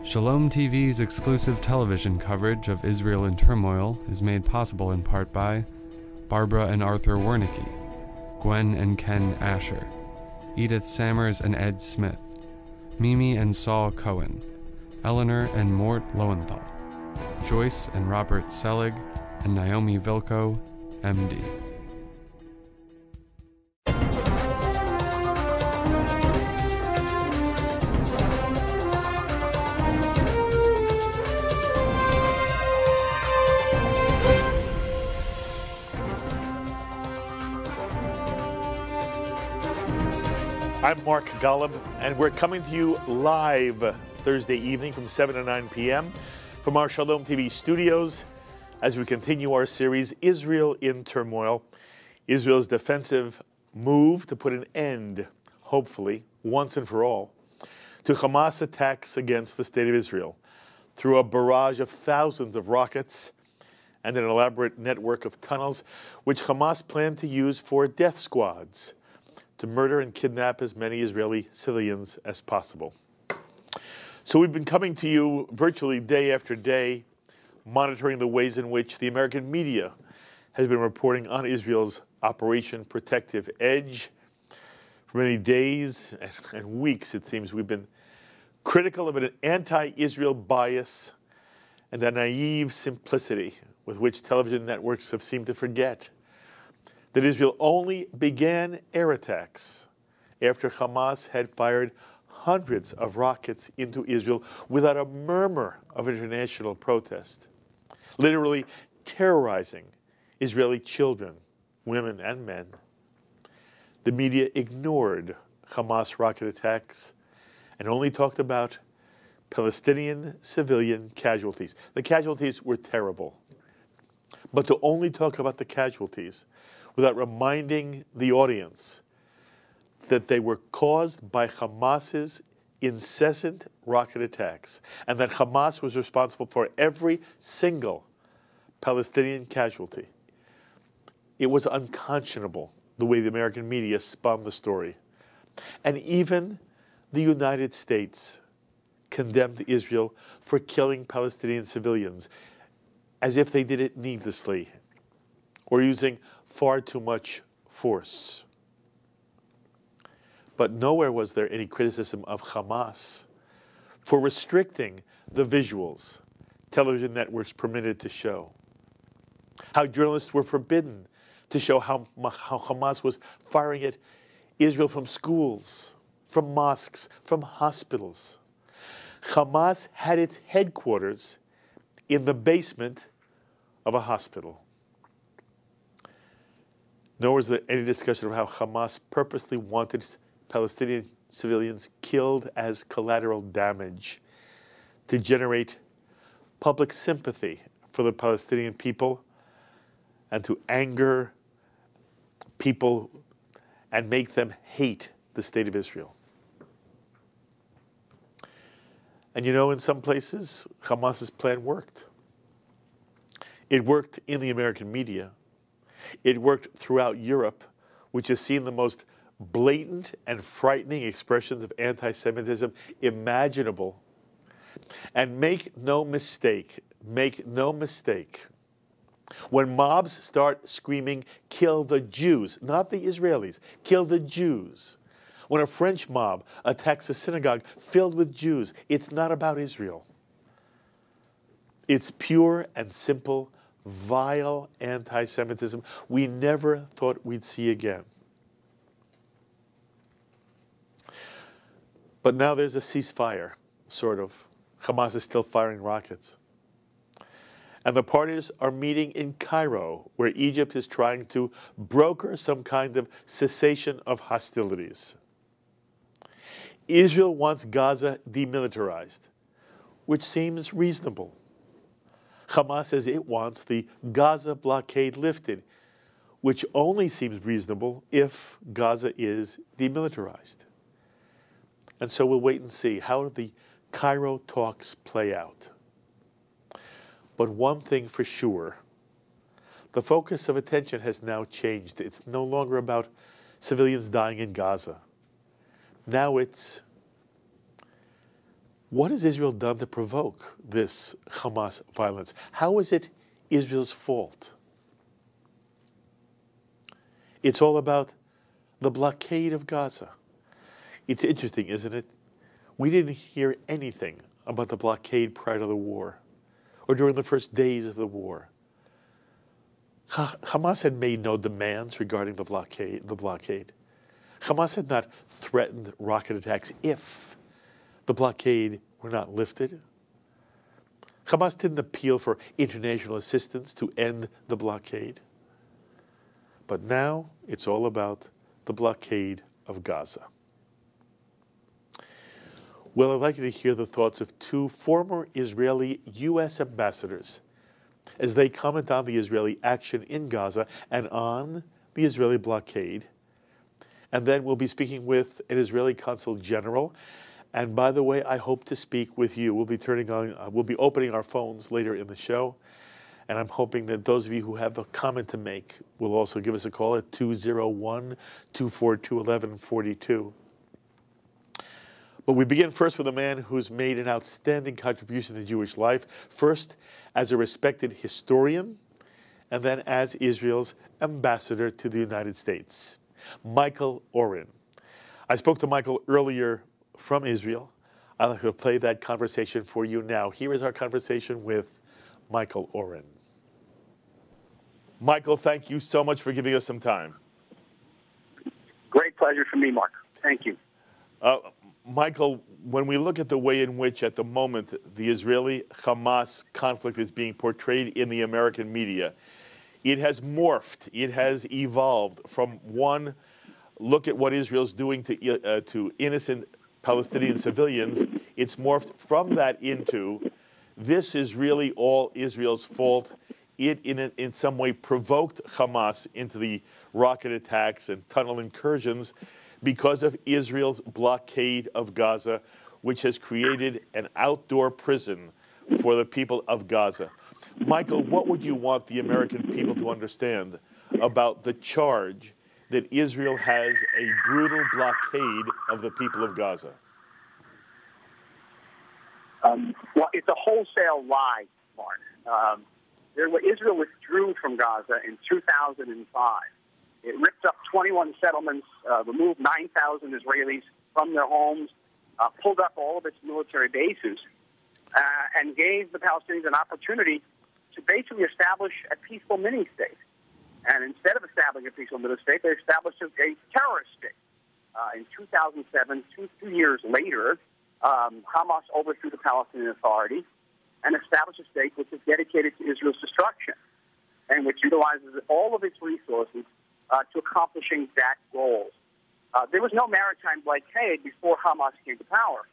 Shalom TV's exclusive television coverage of Israel in turmoil is made possible in part by Barbara and Arthur Wernicke, Gwen and Ken Asher, Edith Sammers and Ed Smith, Mimi and Saul Cohen, Eleanor and Mort Lowenthal, Joyce and Robert Selig, and Naomi Vilko, MD. I'm Mark Golub, and we're coming to you live Thursday evening from 7 to 9 p.m. from our Shalom TV studios as we continue our series, Israel in Turmoil, Israel's defensive move to put an end, hopefully, once and for all, to Hamas attacks against the State of Israel through a barrage of thousands of rockets and an elaborate network of tunnels which Hamas planned to use for death squads to murder and kidnap as many Israeli civilians as possible. So we've been coming to you virtually day after day, monitoring the ways in which the American media has been reporting on Israel's Operation Protective Edge. For many days and weeks, it seems, we've been critical of an anti-Israel bias and a naive simplicity with which television networks have seemed to forget that Israel only began air attacks after Hamas had fired hundreds of rockets into Israel without a murmur of international protest, literally terrorizing Israeli children, women, and men. The media ignored Hamas rocket attacks and only talked about Palestinian civilian casualties. The casualties were terrible. But to only talk about the casualties without reminding the audience that they were caused by Hamas's incessant rocket attacks and that Hamas was responsible for every single Palestinian casualty. It was unconscionable the way the American media spun the story. And even the United States condemned Israel for killing Palestinian civilians as if they did it needlessly or using far too much force. But nowhere was there any criticism of Hamas for restricting the visuals television networks permitted to show, how journalists were forbidden to show how Hamas was firing at Israel from schools, from mosques, from hospitals. Hamas had its headquarters in the basement of a hospital. Nor was there any discussion of how Hamas purposely wanted Palestinian civilians killed as collateral damage to generate public sympathy for the Palestinian people and to anger people and make them hate the State of Israel. And you know, in some places, Hamas's plan worked. It worked in the American media. It worked throughout Europe, which has seen the most blatant and frightening expressions of anti-Semitism imaginable. And make no mistake, when mobs start screaming, "Kill the Jews," not the Israelis, "Kill the Jews," when a French mob attacks a synagogue filled with Jews, it's not about Israel. It's pure and simple, vile anti-Semitism we never thought we'd see again. But now there's a ceasefire, sort of. Hamas is still firing rockets. And the parties are meeting in Cairo, where Egypt is trying to broker some kind of cessation of hostilities. Israel wants Gaza demilitarized, which seems reasonable. Hamas says it wants the Gaza blockade lifted, which only seems reasonable if Gaza is demilitarized. And so we'll wait and see how the Cairo talks play out. But one thing for sure, the focus of attention has now changed. It's no longer about civilians dying in Gaza. Now it's What has Israel done to provoke this Hamas violence? How is it Israel's fault? It's all about the blockade of Gaza. It's interesting, isn't it? We didn't hear anything about the blockade prior to the war or during the first days of the war. Hamas had made no demands regarding the blockade. Hamas had not threatened rocket attacks if the blockade were not lifted. Hamas didn't appeal for international assistance to end the blockade. But now it's all about the blockade of Gaza. Well, I'd like you to hear the thoughts of two former Israeli U.S. ambassadors as they comment on the Israeli action in Gaza and on the Israeli blockade. And then we'll be speaking with an Israeli Consul General. And by the way, I hope to speak with you. We'll be opening our phones later in the show. And I'm hoping that those of you who have a comment to make will also give us a call at 201-242-1142. But we begin first with a man who's made an outstanding contribution to Jewish life, first as a respected historian, and then as Israel's ambassador to the United States, Michael Oren. I spoke to Michael earlier from Israel. I'd like to play that conversation for you now. Here is our conversation with Michael Oren. Michael, thank you so much for giving us some time. Great pleasure for me, Mark. Thank you. Michael, when we look at the way in which, at the moment, the Israeli-Hamas conflict is being portrayed in the American media, it has morphed, it has evolved from one, look at what Israel's doing to innocent Palestinian civilians. It's morphed from that into, this is really all Israel's fault. It, in some way, provoked Hamas into the rocket attacks and tunnel incursions because of Israel's blockade of Gaza, which has created an outdoor prison for the people of Gaza. Michael, what would you want the American people to understand about the charge that Israel has a brutal blockade of the people of Gaza? Well, it's a wholesale lie, Mark. Israel withdrew from Gaza in 2005. It ripped up 21 settlements, removed 9,000 Israelis from their homes, pulled up all of its military bases, and gave the Palestinians an opportunity to basically establish a peaceful mini-state. And instead of establishing a peaceful mini-state, they established a terrorist state. In 2007, two years later, Hamas overthrew the Palestinian Authority and established a state which is dedicated to Israel's destruction and which utilizes all of its resources to accomplishing that goal. There was no maritime blockade before Hamas came to power.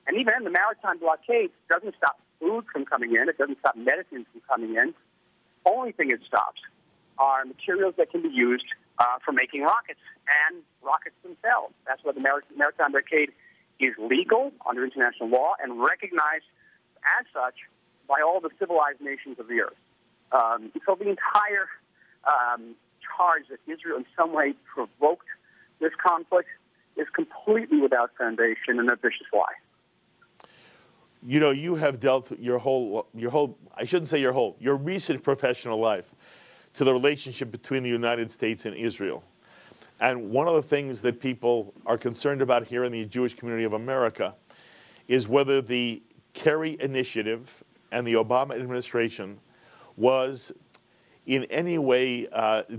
And even then, the maritime blockade doesn't stop food from coming in. It doesn't stop medicines from coming in. Only thing it stops are materials that can be used for making rockets and rockets themselves. That's why the maritime blockade is legal under international law and recognized as such by all the civilized nations of the earth. So the entire charge that Israel in some way provoked this conflict is completely without foundation and a vicious lie. You know, you have dealt your recent professional life to the relationship between the United States and Israel. And one of the things that people are concerned about here in the Jewish community of America is whether the Kerry initiative and the Obama administration was in any way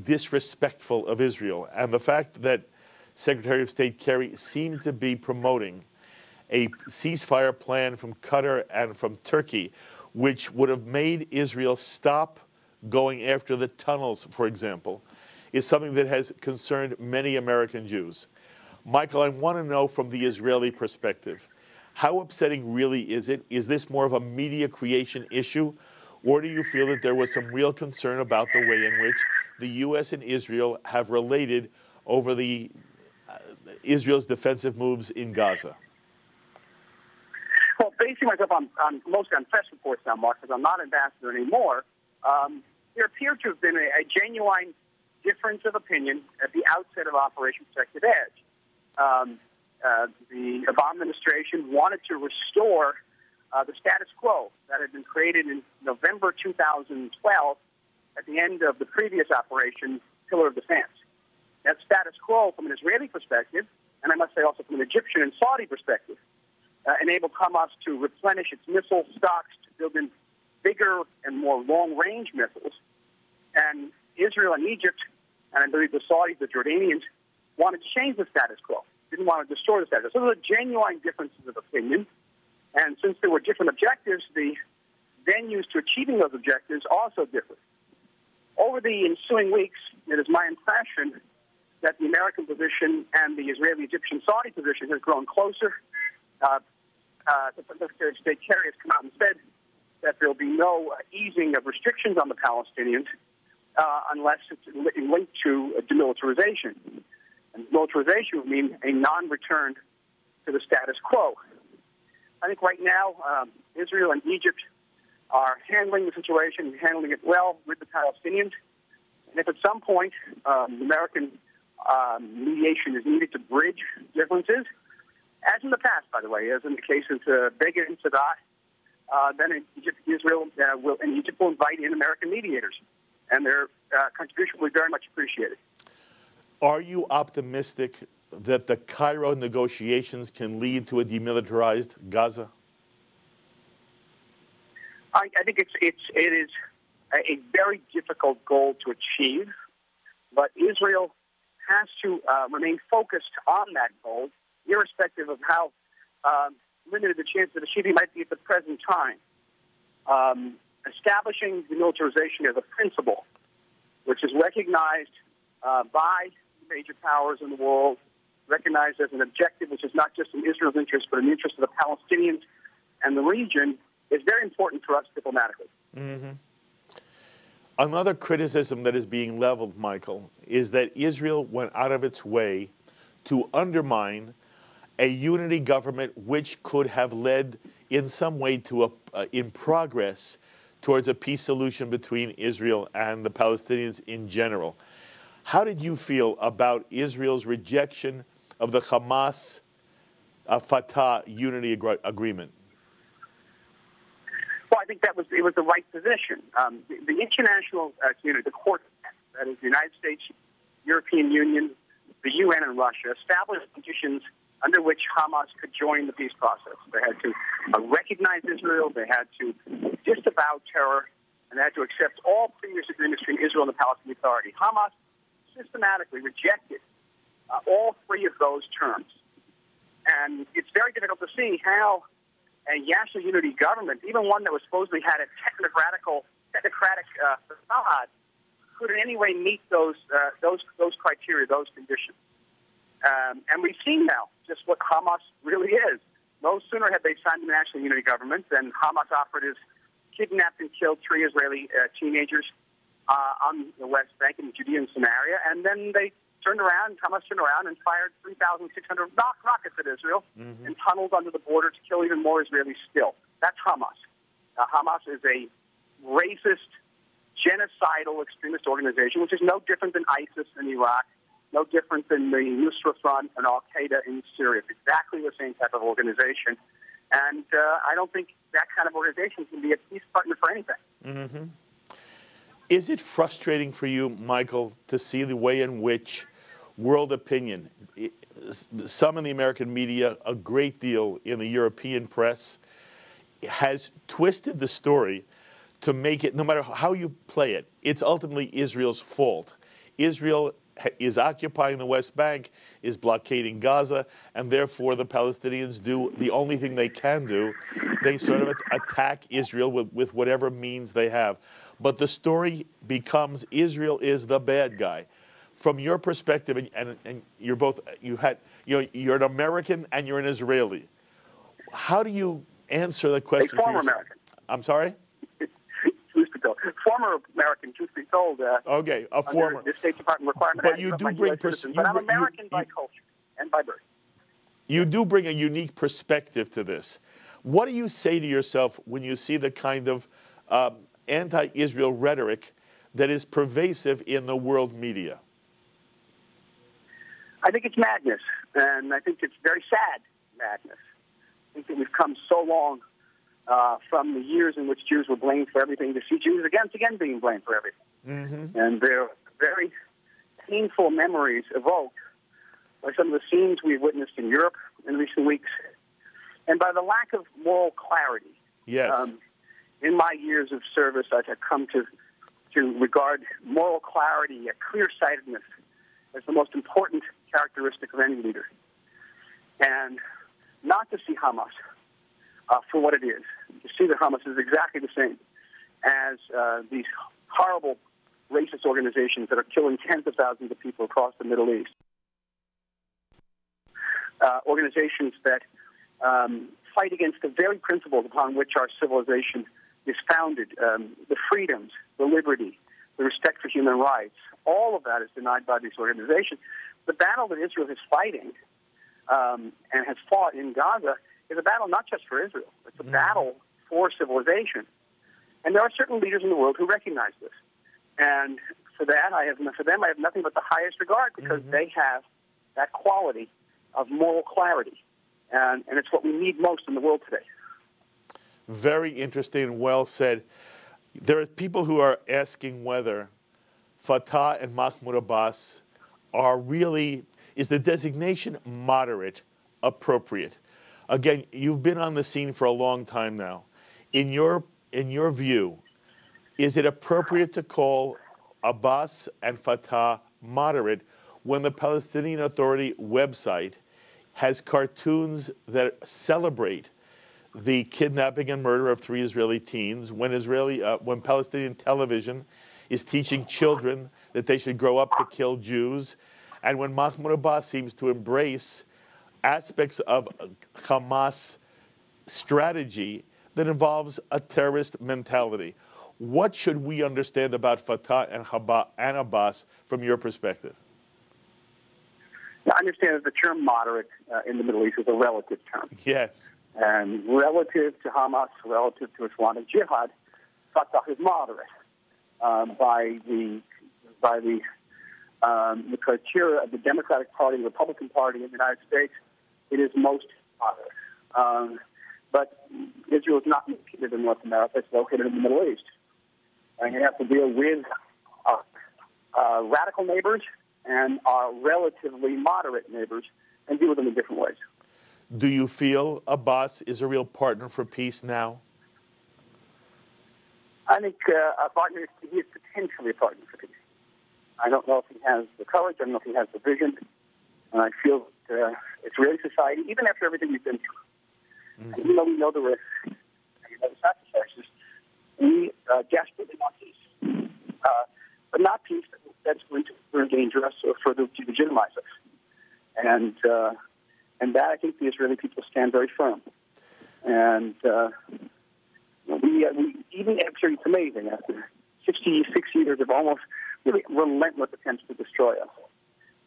disrespectful of Israel. And the fact that Secretary of State Kerry seemed to be promoting a ceasefire plan from Qatar and from Turkey, which would have made Israel stop going after the tunnels, for example, is something that has concerned many American Jews. Michael, I want to know from the Israeli perspective, how upsetting really is it? Is this more of a media creation issue, or do you feel that there was some real concern about the way in which the U.S. and Israel have related over the Israel's defensive moves in Gaza? Well, basing myself mostly on press reports now, Mark, because I'm not ambassador anymore, there appeared to have been a genuine difference of opinion at the outset of Operation Protected Edge. the Obama administration wanted to restore the status quo that had been created in November 2012 at the end of the previous operation, Pillar of Defense. That status quo, from an Israeli perspective, and I must say also from an Egyptian and Saudi perspective, enabled Hamas to replenish its missile stocks to build in bigger and more long-range missiles. And Israel and Egypt, and I believe the Saudis, the Jordanians, wanted to change the status quo, didn't want to destroy the status quo. So there were genuine differences of opinion. And since there were different objectives, the venues to achieving those objectives also differed. Over the ensuing weeks, it is my impression that the American position and the Israeli-Egyptian-Saudi position has grown closer. The Secretary of State Kerry has come out and said that there will be no easing of restrictions on the Palestinians unless it's linked to demilitarization. And demilitarization would mean a non-return to the status quo. I think right now Israel and Egypt are handling the situation, handling it well with the Palestinians. And if at some point American mediation is needed to bridge differences, as in the past, by the way, as in the case of Begin and Sadat, then Israel and Egypt will invite in American mediators, and their contribution will be very much appreciated. Are you optimistic that the Cairo negotiations can lead to a demilitarized Gaza? I think it is a very difficult goal to achieve, but Israel has to remain focused on that goal, irrespective of how limited the chance of achieving might be at the present time. Establishing demilitarization as a principle, which is recognized by major powers in the world, recognized as an objective which is not just in Israel's interest, but in the interest of the Palestinians and the region, is very important for us diplomatically. Mm-hmm. Another criticism that is being leveled, Michael, is that Israel went out of its way to undermine a unity government which could have led in some way to in progress towards a peace solution between Israel and the Palestinians in general. How did you feel about Israel's rejection of the Hamas-Fatah unity agreement? Well, I think it was the right position. The international community, the court, that is the United States, European Union, the UN, and Russia, established conditions under which Hamas could join the peace process. They had to recognize Israel, they had to disavow terror, and they had to accept all previous agreements between Israel and the Palestinian Authority. Hamas systematically rejected all three of those terms. And it's very difficult to see how a national unity government, even one that was supposedly had a technocratic facade, could in any way meet those criteria, those conditions. And we've seen now just what Hamas really is. No sooner had they signed the national unity government than Hamas operatives kidnapped and killed 3 Israeli teenagers on the West Bank in Judea and Samaria, and then they Hamas turned around and fired 3,600 rockets at Israel and tunneled under the border to kill even more Israelis still. That's Hamas. Hamas is a racist, genocidal extremist organization, which is no different than ISIS in Iraq, no different than the Nusra Front and Al-Qaeda in Syria. It's exactly the same type of organization. And I don't think that kind of organization can be a peace partner for anything. Mm-hmm. Is it frustrating for you, Michael, to see the way in which world opinion, some in the American media, a great deal in the European press, has twisted the story to make it, no matter how you play it, it's ultimately Israel's fault. Israel is occupying the West Bank, is blockading Gaza, and therefore the Palestinians do the only thing they can do. They sort of attack Israel with whatever means they have. But the story becomes Israel is the bad guy. From your perspective, and you're both, you're an American and you're an Israeli. How do you answer the question? A former American. I'm sorry? Former American, truth be told. Okay, a former. The State Department requirement. But you do bring but I'm American by culture and by birth. You do bring a unique perspective to this. What do you say to yourself when you see the kind of anti-Israel rhetoric that is pervasive in the world media? I think it's madness, and I think it's very sad madness. I think that we've come so long from the years in which Jews were blamed for everything to see Jews again being blamed for everything. Mm-hmm. And there are very painful memories evoked by some of the scenes we've witnessed in Europe in recent weeks, and by the lack of moral clarity. Yes. In my years of service, I've come to regard moral clarity, a clear-sightedness, as the most important characteristic of any leader. And not to see Hamas for what it is. To see that Hamas is exactly the same as these horrible racist organizations that are killing tens of thousands of people across the Middle East. Organizations that fight against the very principles upon which our civilization is founded, the freedoms, the liberty, the respect for human rights. All of that is denied by these organizations. The battle that Israel is fighting and has fought in Gaza is a battle not just for Israel. It's a battle for civilization. And there are certain leaders in the world who recognize this. And for them, I have nothing but the highest regard, because they have that quality of moral clarity. And it's what we need most in the world today. Very interesting and well said. There are people who are asking whether Fatah and Mahmoud Abbas are really, is the designation moderate appropriate? Again, you've been on the scene for a long time now. In your view, is it appropriate to call Abbas and Fatah moderate when the Palestinian Authority website has cartoons that celebrate the kidnapping and murder of 3 Israeli teens, when Palestinian television is teaching children that they should grow up to kill Jews, and when Mahmoud Abbas seems to embrace aspects of Hamas strategy that involves a terrorist mentality? What should we understand about Fatah and Abbas from your perspective? I understand that the term moderate in the Middle East is a relative term. Yes. And relative to Hamas, relative to Islamic Jihad, Fatah is moderate by the criteria of the Democratic Party, Republican Party in the United States. It is most moderate. But Israel is not located in North America; it's located in the Middle East, and you have to deal with radical neighbors and our relatively moderate neighbors, and deal with them in different ways. Do you feel Abbas is a real partner for peace now? I think he is potentially a partner for peace. I don't know if he has the courage. I don't know if he has the vision. And I feel Israeli society, even after everything we've been through, even though we know the risks and we know the sacrifices, we desperately want peace. But not peace that's going to endanger us or further delegitimize us. And that, I think, the Israeli people stand very firm. And we even after, it's amazing, after 66 years of almost really relentless attempts to destroy us,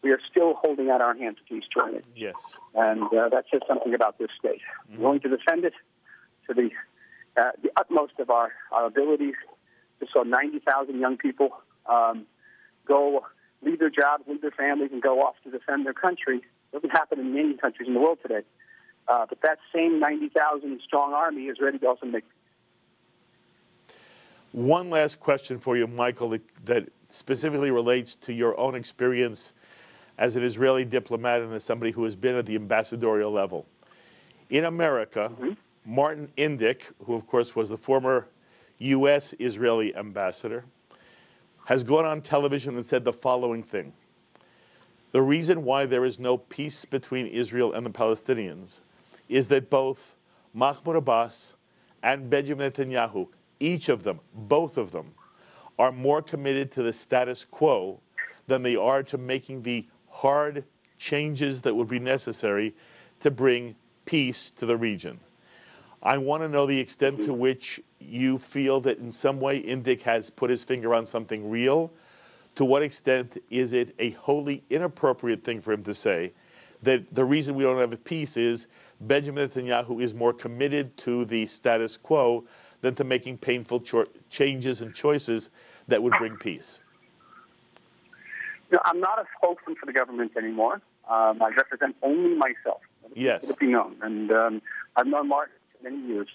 we are still holding out our hand to destroy it. Yes. And that says something about this state. We're willing to defend it to the utmost of our abilities. We saw 90,000 young people go leave their jobs, leave their families, and go off to defend their country. It doesn't happen in many countries in the world today. But that same 90,000 strong army is ready to also make. One last question for you, Michael, that specifically relates to your own experience as an Israeli diplomat and as somebody who has been at the ambassadorial level. In America, Martin Indyk, who of course was the former U.S. Israeli ambassador, has gone on television and said the following thing: the reason why there is no peace between Israel and the Palestinians is that both Mahmoud Abbas and Benjamin Netanyahu, each of them, both of them, are more committed to the status quo than they are to making the hard changes that would be necessary to bring peace to the region. I want to know the extent to which you feel that in some way Indyk has put his finger on something real. To what extent is it a wholly inappropriate thing for him to say that the reason we don't have a peace is Benjamin Netanyahu is more committed to the status quo than to making painful changes and choices that would bring peace? No, I'm not a spokesman for the government anymore. I represent only myself. Yes. Let it be known. And I've known Mark for many years.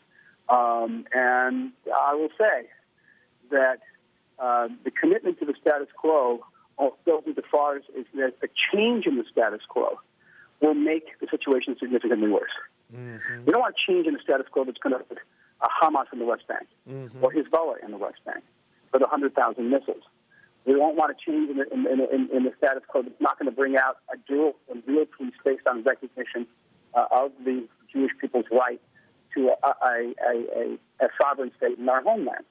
And I will say that the commitment to the status quo goes as far as that a change in the status quo will make the situation significantly worse. We don't want to change in the status quo that's going to put a Hamas in the West Bank or Hezbollah in the West Bank for the 100,000 missiles. We don't want to change in the status quo that's not going to bring out a dual and real peace based on recognition of the Jewish people's right to a sovereign state in our homeland.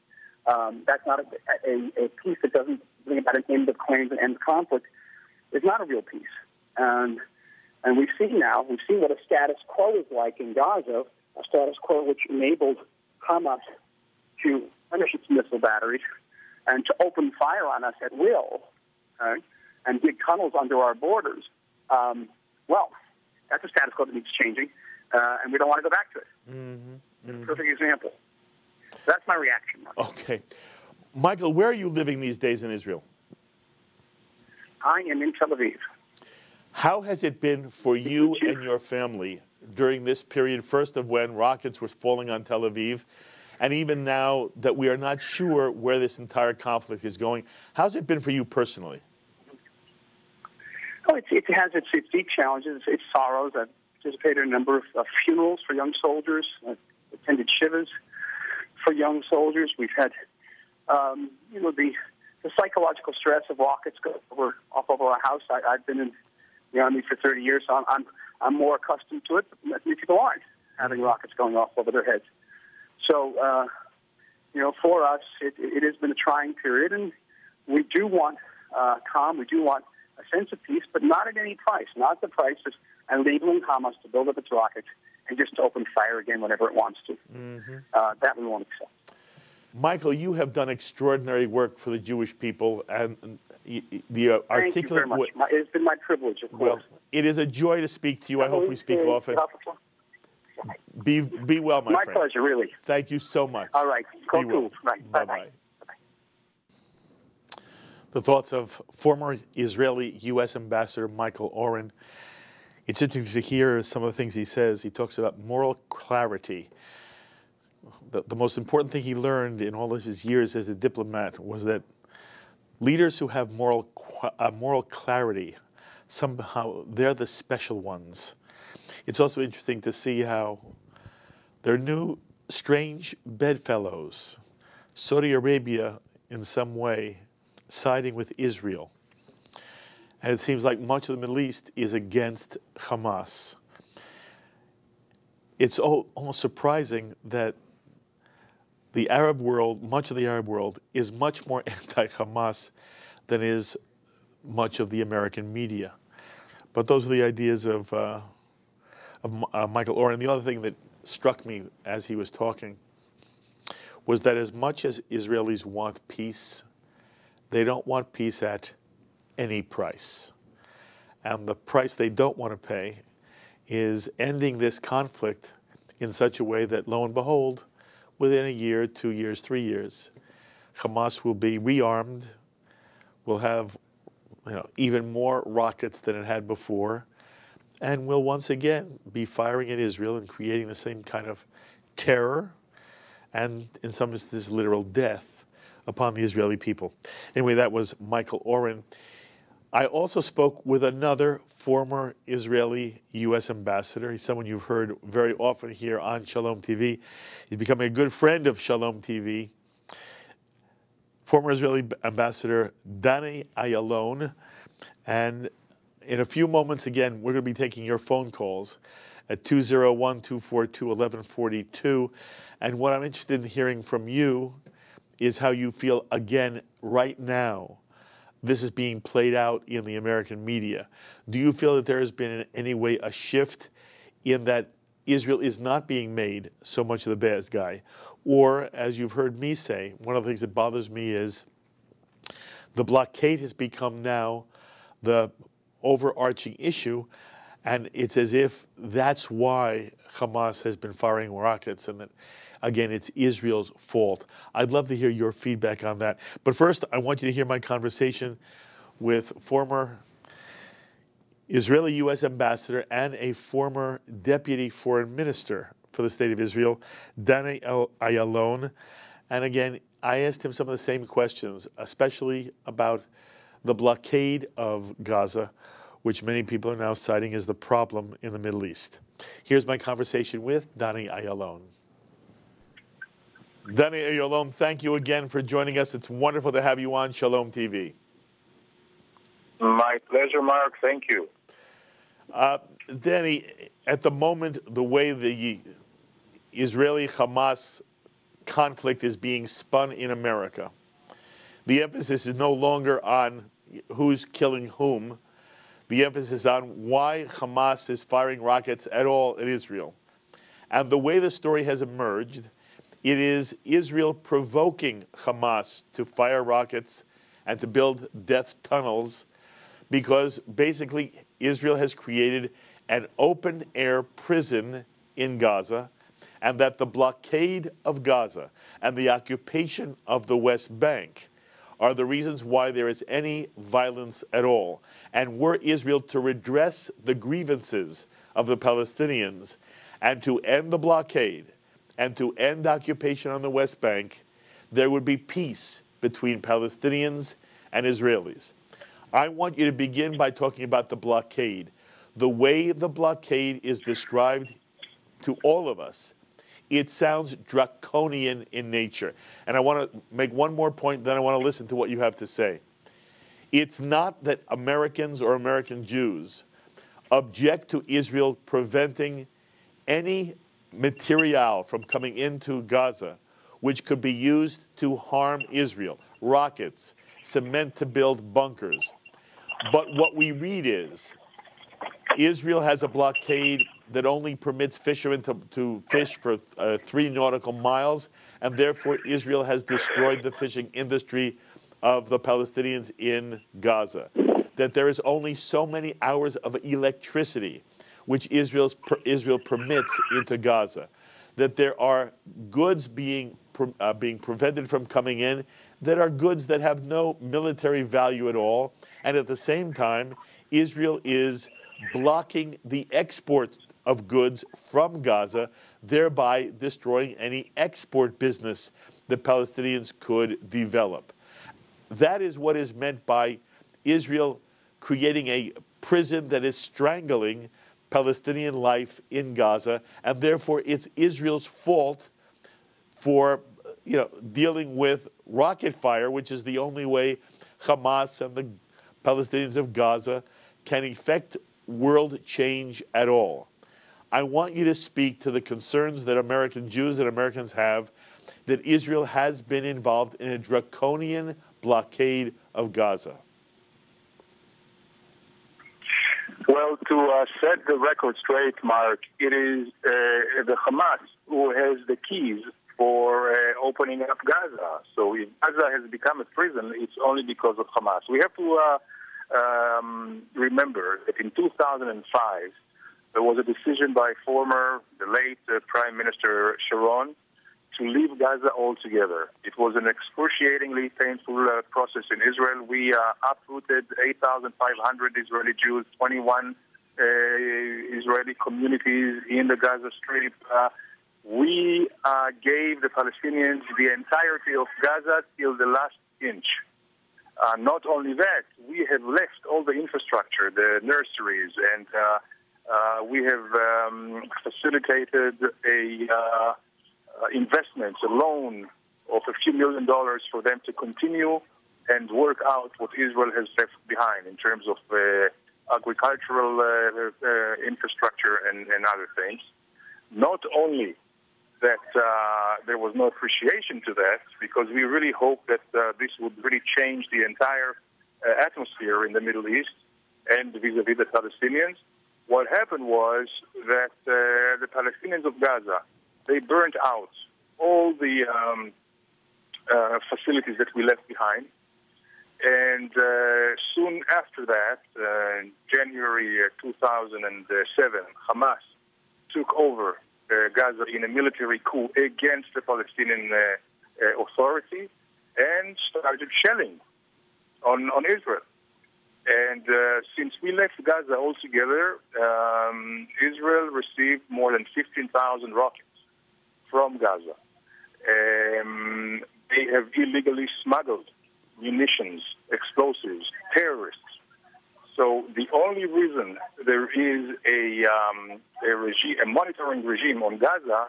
That's not a peace that doesn't bring about an end of claims and end of conflict. It's not a real peace. And we've seen what a status quo is like in Gaza, a status quo which enabled Hamas to finish its missile batteries and to open fire on us at will, and dig tunnels under our borders. Well, that's a status quo that needs changing, and we don't want to go back to it. A perfect example. That's my reaction, Mark. Okay. Michael, where are you living these days in Israel? I am in Tel Aviv. How has it been for you and your family during this period, first of when rockets were falling on Tel Aviv, and even now that we are not sure where this entire conflict is going? How's it been for you personally? Oh, it has its deep challenges, its sorrows. I've participated in a number of funerals for young soldiers. I've attended shivas for young soldiers. We've had, the psychological stress of rockets go off over our house. I've been in the Army for 30 years, so I'm more accustomed to it, but many people aren't, having rockets going off over their heads. So, for us, it has been a trying period, and we do want calm, we do want a sense of peace, but not at any price, not at the price of enabling Hamas to build up its rockets and just to open fire again whenever it wants to. That we won't accept. Michael, you have done extraordinary work for the Jewish people, and the articulate. Thank you very much. It's been my privilege, of course. Well, it is a joy to speak to you. I hope we speak often. Be well, my friend. My pleasure, really. Thank you so much. All right. Go well. Right. Bye-bye. The thoughts of former Israeli U.S. Ambassador Michael Oren. It's interesting to hear some of the things he says. He talks about moral clarity. The most important thing he learned in all of his years as a diplomat was that leaders who have moral clarity, somehow they're the special ones. It's also interesting to see how their new strange bedfellows, Saudi Arabia in some way, siding with Israel. And it seems like much of the Middle East is against Hamas. It's almost surprising that the Arab world, much of the Arab world, is much more anti-Hamas than is much of the American media. But those are the ideas of Michael Oren. The other thing that struck me as he was talking was that as much as Israelis want peace, they don't want peace at any price. And the price they don't want to pay is ending this conflict in such a way that, lo and behold, within a year, 2 years, 3 years, Hamas will be rearmed, will have even more rockets than it had before, and will once again be firing at Israel and creating the same kind of terror and, in some instances, literal death upon the Israeli people. Anyway, that was Michael Oren. I also spoke with another former Israeli U.S. ambassador. He's someone you've heard very often here on Shalom TV. He's becoming a good friend of Shalom TV. Former Israeli ambassador Danny Ayalon. And in a few moments, again, we're going to be taking your phone calls at 201-242-1142. And what I'm interested in hearing from you is how you feel, again, right now, this is being played out in the American media. Do you feel that there has been in any way a shift in that Israel is not being made so much of the bad guy? Or, as you've heard me say, one of the things that bothers me is the blockade has become now the overarching issue, and it's as if that's why Hamas has been firing rockets and that, again, it's Israel's fault. I'd love to hear your feedback on that. But first, I want you to hear my conversation with former Israeli U.S. ambassador and a former deputy foreign minister for the state of Israel, Dani Ayalon. And again, I asked him some of the same questions, especially about the blockade of Gaza, which many people are now citing as the problem in the Middle East. Here's my conversation with Dani Ayalon. Dani Ayalon, thank you again for joining us. It's wonderful to have you on Shalom TV. My pleasure, Mark. Thank you. Dani, at the moment, the way the Israeli-Hamas conflict is being spun in America, the emphasis is no longer on who's killing whom. The emphasis is on why Hamas is firing rockets at all at Israel. And the way the story has emerged, it is Israel provoking Hamas to fire rockets and to build death tunnels because basically Israel has created an open-air prison in Gaza, and that the blockade of Gaza and the occupation of the West Bank are the reasons why there is any violence at all. And were Israel to redress the grievances of the Palestinians and to end the blockade and to end occupation on the West Bank, there would be peace between Palestinians and Israelis. I want you to begin by talking about the blockade. The way the blockade is described to all of us, it sounds draconian in nature. And I want to make one more point, then I want to listen to what you have to say. It's not that Americans or American Jews object to Israel preventing any material from coming into Gaza which could be used to harm Israel, rockets, cement to build bunkers. But what we read is Israel has a blockade that only permits fishermen to fish for 3 nautical miles, and therefore Israel has destroyed the fishing industry of the Palestinians in Gaza. That there is only so many hours of electricity which Israel permits into Gaza. That there are goods being prevented from coming in that are goods that have no military value at all, and at the same time, Israel is blocking the export of goods from Gaza, thereby destroying any export business the Palestinians could develop. That is what is meant by Israel creating a prison that is strangling Palestinian life in Gaza, and therefore it's Israel's fault for dealing with rocket fire, which is the only way Hamas and the Palestinians of Gaza can effect world change at all. I want you to speak to the concerns that American Jews and Americans have that Israel has been involved in a draconian blockade of Gaza. Well, to set the record straight, Mark, it is the Hamas who has the keys for opening up Gaza. So if Gaza has become a prison, it's only because of Hamas. We have to remember that in 2005, there was a decision by the late Prime Minister Sharon to leave Gaza altogether. It was an excruciatingly painful process in Israel. We uprooted 8,500 Israeli Jews, 21 Israeli communities in the Gaza Strip. We gave the Palestinians the entirety of Gaza till the last inch. Not only that, we have left all the infrastructure, the nurseries, and we have facilitated investments, a loan of a few $1 million for them to continue and work out what Israel has left behind in terms of agricultural infrastructure and other things. Not only that there was no appreciation to that, because we really hope that this would really change the entire atmosphere in the Middle East and vis-a-vis the Palestinians. What happened was that the Palestinians of Gaza, they burnt out all the facilities that we left behind. And soon after that, January 2007, Hamas took over Gaza in a military coup against the Palestinian Authority and started shelling on Israel. And since we left Gaza altogether, Israel received more than 15,000 rockets from Gaza. They have illegally smuggled munitions, explosives, terrorists. So the only reason there is a monitoring regime on Gaza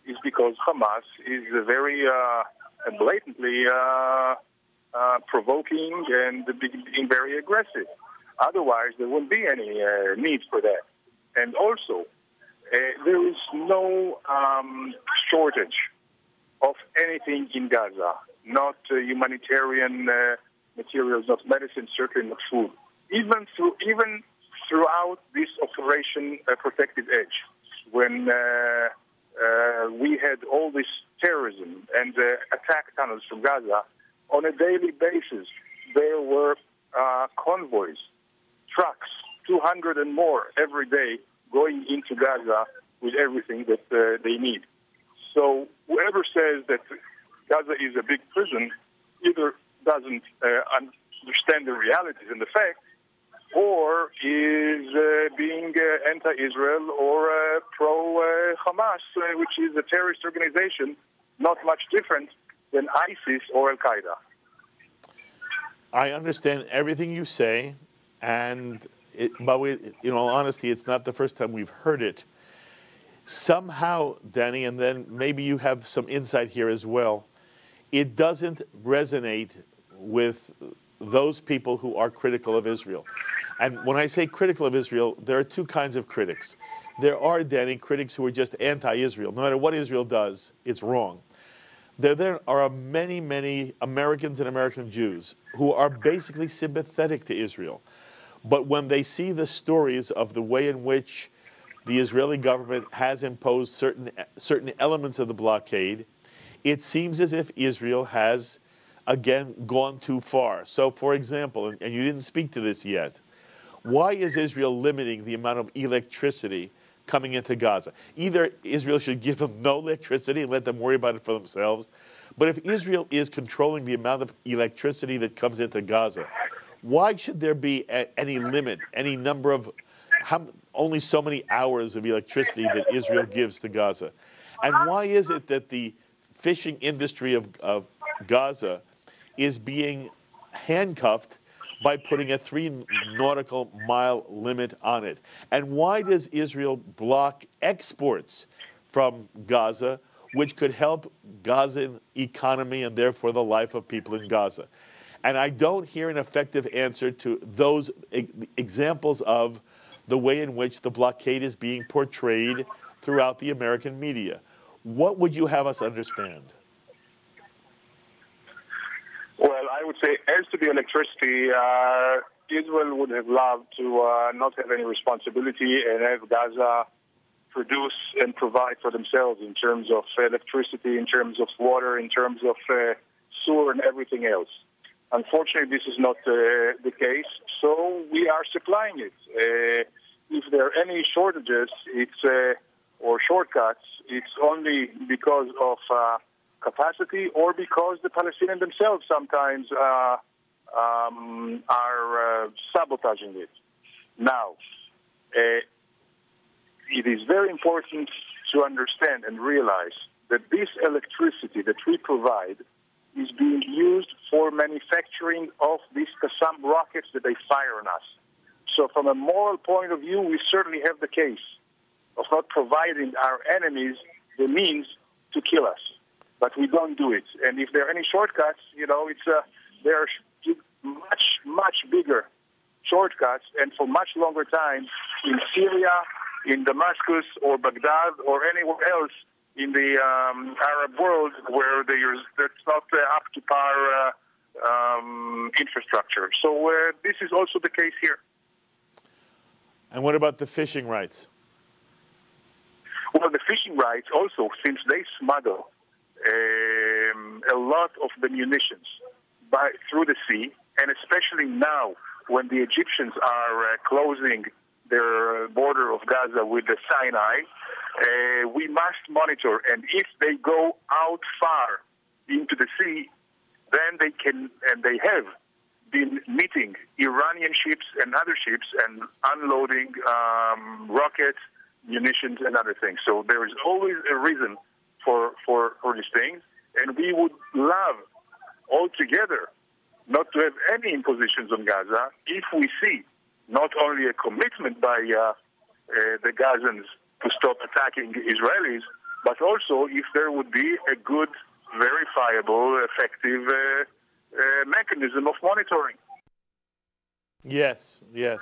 is because Hamas is very blatantly provoking and being very aggressive. Otherwise, there wouldn't be any need for that. And also, there is no shortage of anything in Gaza, not humanitarian materials, not medicine, certainly not food. Even throughout this Operation Protective Edge, when we had all this terrorism and attack tunnels from Gaza, on a daily basis, there were convoys, trucks, 200 and more every day going into Gaza with everything that they need. So whoever says that Gaza is a big prison either doesn't understand the realities and the facts, or is being anti-Israel or pro-Hamas, which is a terrorist organization, not much different than ISIS or Al-Qaeda. I understand everything you say, but in all honesty, it's not the first time we've heard it. Somehow, Danny, and then maybe you have some insight here as well, it doesn't resonate with those people who are critical of Israel. And when I say critical of Israel, there are two kinds of critics. There are, Danny, critics who are just anti-Israel. No matter what Israel does, it's wrong. There are many, many Americans and American Jews who are basically sympathetic to Israel. But when they see the stories of the way in which the Israeli government has imposed certain elements of the blockade, it seems as if Israel has, again, gone too far. So, for example, and you didn't speak to this yet, why is Israel limiting the amount of electricity coming into Gaza? Either Israel should give them no electricity and let them worry about it for themselves, but if Israel is controlling the amount of electricity that comes into Gaza, why should there be any limit, any number of, only so many hours of electricity that Israel gives to Gaza? And why is it that the fishing industry of Gaza is being handcuffed by putting a 3 nautical mile limit on it? And why does Israel block exports from Gaza, which could help Gazan economy and therefore the life of people in Gaza? And I don't hear an effective answer to those examples of the way in which the blockade is being portrayed throughout the American media. What would you have us understand? Well, I would say, as to the electricity, Israel would have loved to not have any responsibility and have Gaza produce and provide for themselves in terms of electricity, in terms of water, in terms of sewer and everything else. Unfortunately, this is not the case, so we are supplying it. If there are any shortages, or shortcuts, it's only because of capacity or because the Palestinians themselves sometimes are sabotaging it. Now, it is very important to understand and realize that this electricity that we provide is being used for manufacturing of these Qassam rockets that they fire on us. So from a moral point of view, we certainly have the case of not providing our enemies the means to kill us. But we don't do it. And if there are any shortcuts, there are much, much bigger shortcuts and for much longer time in Syria, in Damascus or Baghdad or anywhere else in the Arab world where that's not up to par infrastructure. So this is also the case here. And what about the fishing rights? Well, the fishing rights also, since they smuggle a lot of the munitions through the sea, and especially now when the Egyptians are closing their border of Gaza with the Sinai, we must monitor. And if they go out far into the sea, then they can, and they have been meeting Iranian ships and other ships and unloading rockets, munitions, and other things. So there is always a reason for these things, and we would love altogether not to have any impositions on Gaza if we see not only a commitment by the Gazans to stop attacking Israelis, but also if there would be a good, verifiable, effective mechanism of monitoring. Yes, yes.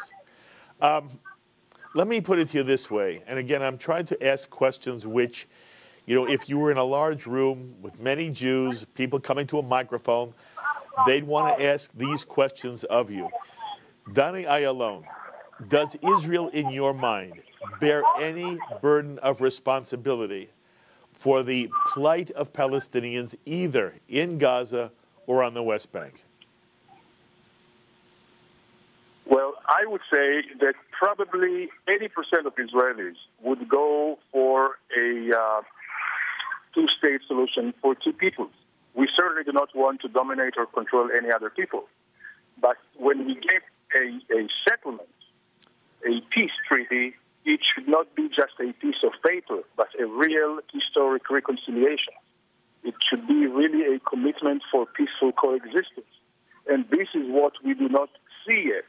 Let me put it to you this way, and again, I'm trying to ask questions which, you know, if you were in a large room with many Jews, people coming to a microphone, they'd want to ask these questions of you. Danny Ayalon, does Israel, in your mind, bear any burden of responsibility for the plight of Palestinians either in Gaza or on the West Bank? Well, I would say that probably 80% of Israelis would go for a two-state solution for two peoples. We certainly do not want to dominate or control any other people. But when we get a settlement, a peace treaty, it should not be just a piece of paper, but a real historic reconciliation. It should be really a commitment for peaceful coexistence. And this is what we do not see yet.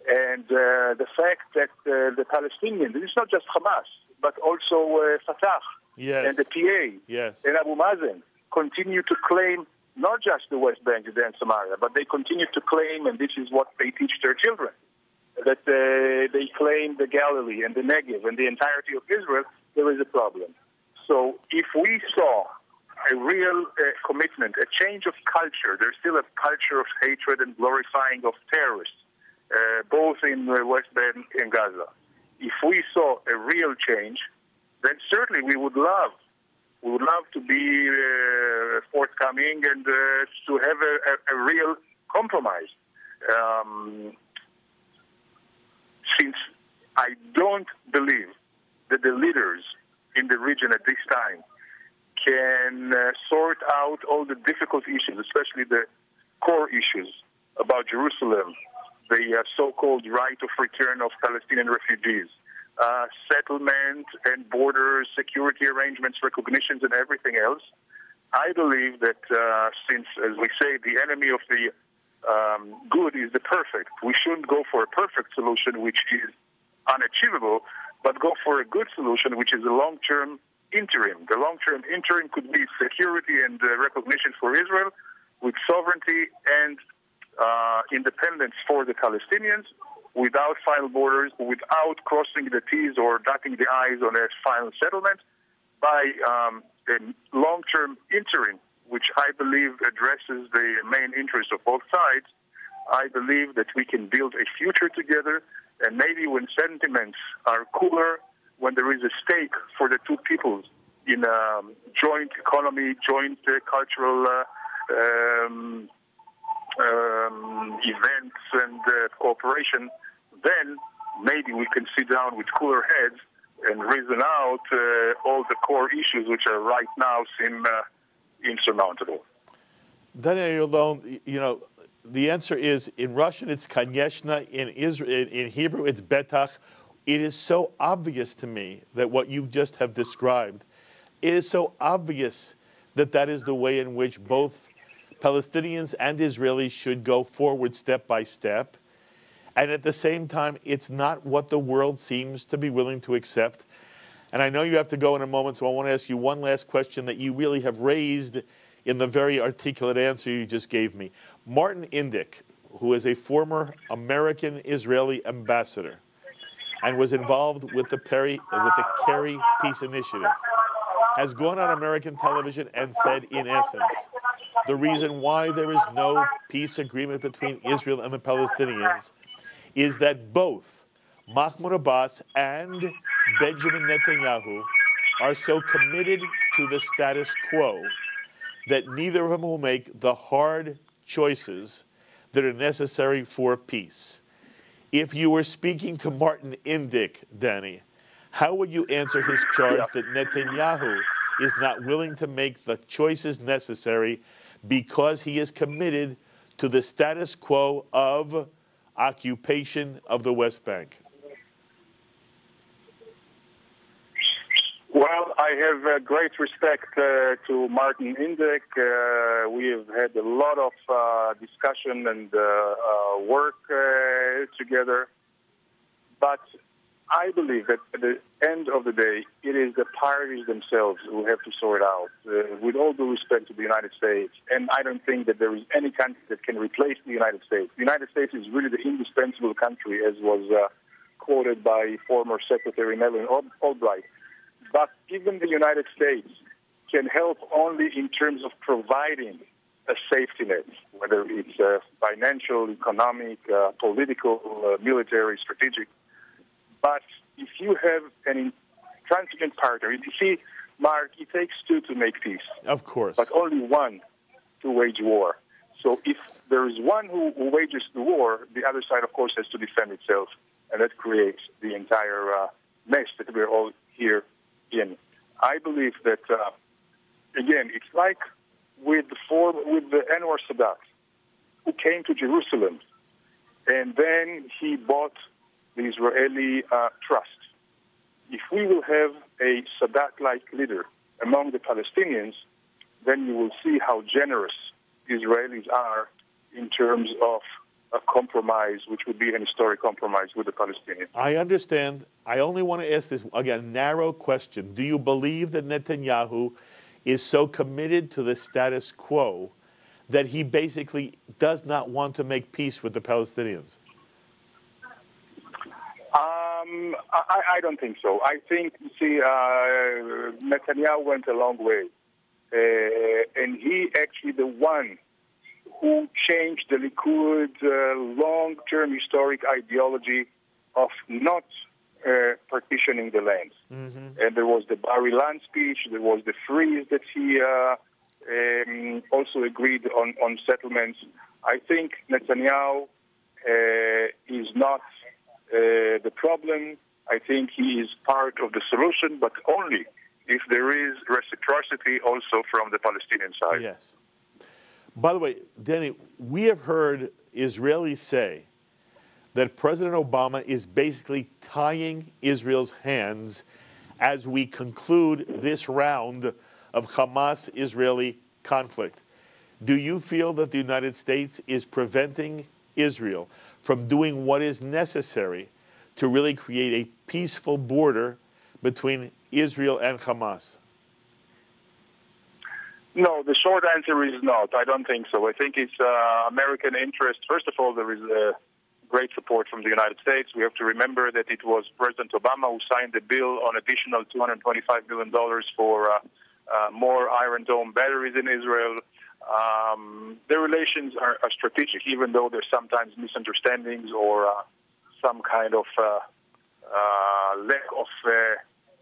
And the fact that the Palestinians, this is not just Hamas, but also Fatah and the PA and Abu Mazen continue to claim not just the West Bank, Judea and Samaria, but they continue to claim, and this is what they teach their children, that they claim the Galilee and the Negev and the entirety of Israel. There is a problem. So if we saw a real commitment, a change of culture, there's still a culture of hatred and glorifying of terrorists, both in the West Bank and Gaza. If we saw a real change, then certainly we would love to be forthcoming and to have a real compromise. Since I don't believe that the leaders in the region at this time can sort out all the difficult issues, especially the core issues about Jerusalem, the so-called right of return of Palestinian refugees, settlement and border security arrangements, recognitions, and everything else. I believe that since, as we say, the enemy of the good is the perfect, we shouldn't go for a perfect solution, which is unachievable, but go for a good solution, which is a long-term interim. The long-term interim could be security and recognition for Israel with sovereignty and independence for the Palestinians, without final borders, without crossing the T's or dotting the I's on a final settlement, by a long-term interim, which I believe addresses the main interests of both sides. I believe that we can build a future together, and maybe when sentiments are cooler, when there is a stake for the two peoples in a joint economy, joint cultural events and cooperation, then maybe we can sit down with cooler heads and reason out all the core issues which are right now seem insurmountable. Daniel Ayalon, you know, the answer is, in Russian it's kanyeshna, in Hebrew it's betach. It is so obvious to me that what you just have described, it is so obvious that that is the way in which both Palestinians and Israelis should go forward step by step. And at the same time, it's not what the world seems to be willing to accept. And I know you have to go in a moment, so I want to ask you one last question that you really have raised in the very articulate answer you just gave me. Martin Indyk, who is a former American-Israeli ambassador and was involved with the Kerry Peace Initiative, has gone on American television and said, in essence, the reason why there is no peace agreement between Israel and the Palestinians is that both Mahmoud Abbas and Benjamin Netanyahu are so committed to the status quo that neither of them will make the hard choices that are necessary for peace. If you were speaking to Martin Indyk, Danny, how would you answer his charge that Netanyahu is not willing to make the choices necessary because he is committed to the status quo of occupation of the West Bank? Well, I have great respect to Martin Indek. We have had a lot of discussion and work together. But I believe that at the end of the day, it is the parties themselves who have to sort out, with all due respect to the United States. And I don't think that there is any country that can replace the United States. The United States is really the indispensable country, as was quoted by former Secretary Madeleine Albright. But even the United States can help only in terms of providing a safety net, whether it's financial, economic, political, military, strategic. But if you have an intransigent partner, you see, Mark, it takes two to make peace. Of course. But only one to wage war. So if there is one who wages the war, the other side, of course, has to defend itself. And that creates the entire mess that we're all here in. I believe that, again, it's like with the Anwar Sadat, who came to Jerusalem, and then he bought the Israeli trust. If we will have a Sadat-like leader among the Palestinians, then you will see how generous Israelis are in terms of a compromise, which would be an historic compromise with the Palestinians. I understand. I only want to ask this, again, narrow question. Do you believe that Netanyahu is so committed to the status quo that he basically does not want to make peace with the Palestinians? I don't think so. I think, you see, Netanyahu went a long way. And he actually the one who changed the Likud long-term historic ideology of not partitioning the land. Mm-hmm. And there was the Bar-Ilan speech, there was the freeze that he also agreed on settlements. I think Netanyahu is not the problem. I think he is part of the solution, but only if there is reciprocity also from the Palestinian side. Yes. By the way, Danny, we have heard Israelis say that President Obama is basically tying Israel's hands as we conclude this round of Hamas-Israeli conflict. Do you feel that the United States is preventing Israel from doing what is necessary to really create a peaceful border between Israel and Hamas? No, the short answer is not. I don't think so. I think it's American interest. First of all, there is great support from the United States. We have to remember that it was President Obama who signed the bill on additional $225 million for more Iron Dome batteries in Israel. The relations are strategic, even though there's sometimes misunderstandings or some kind of lack of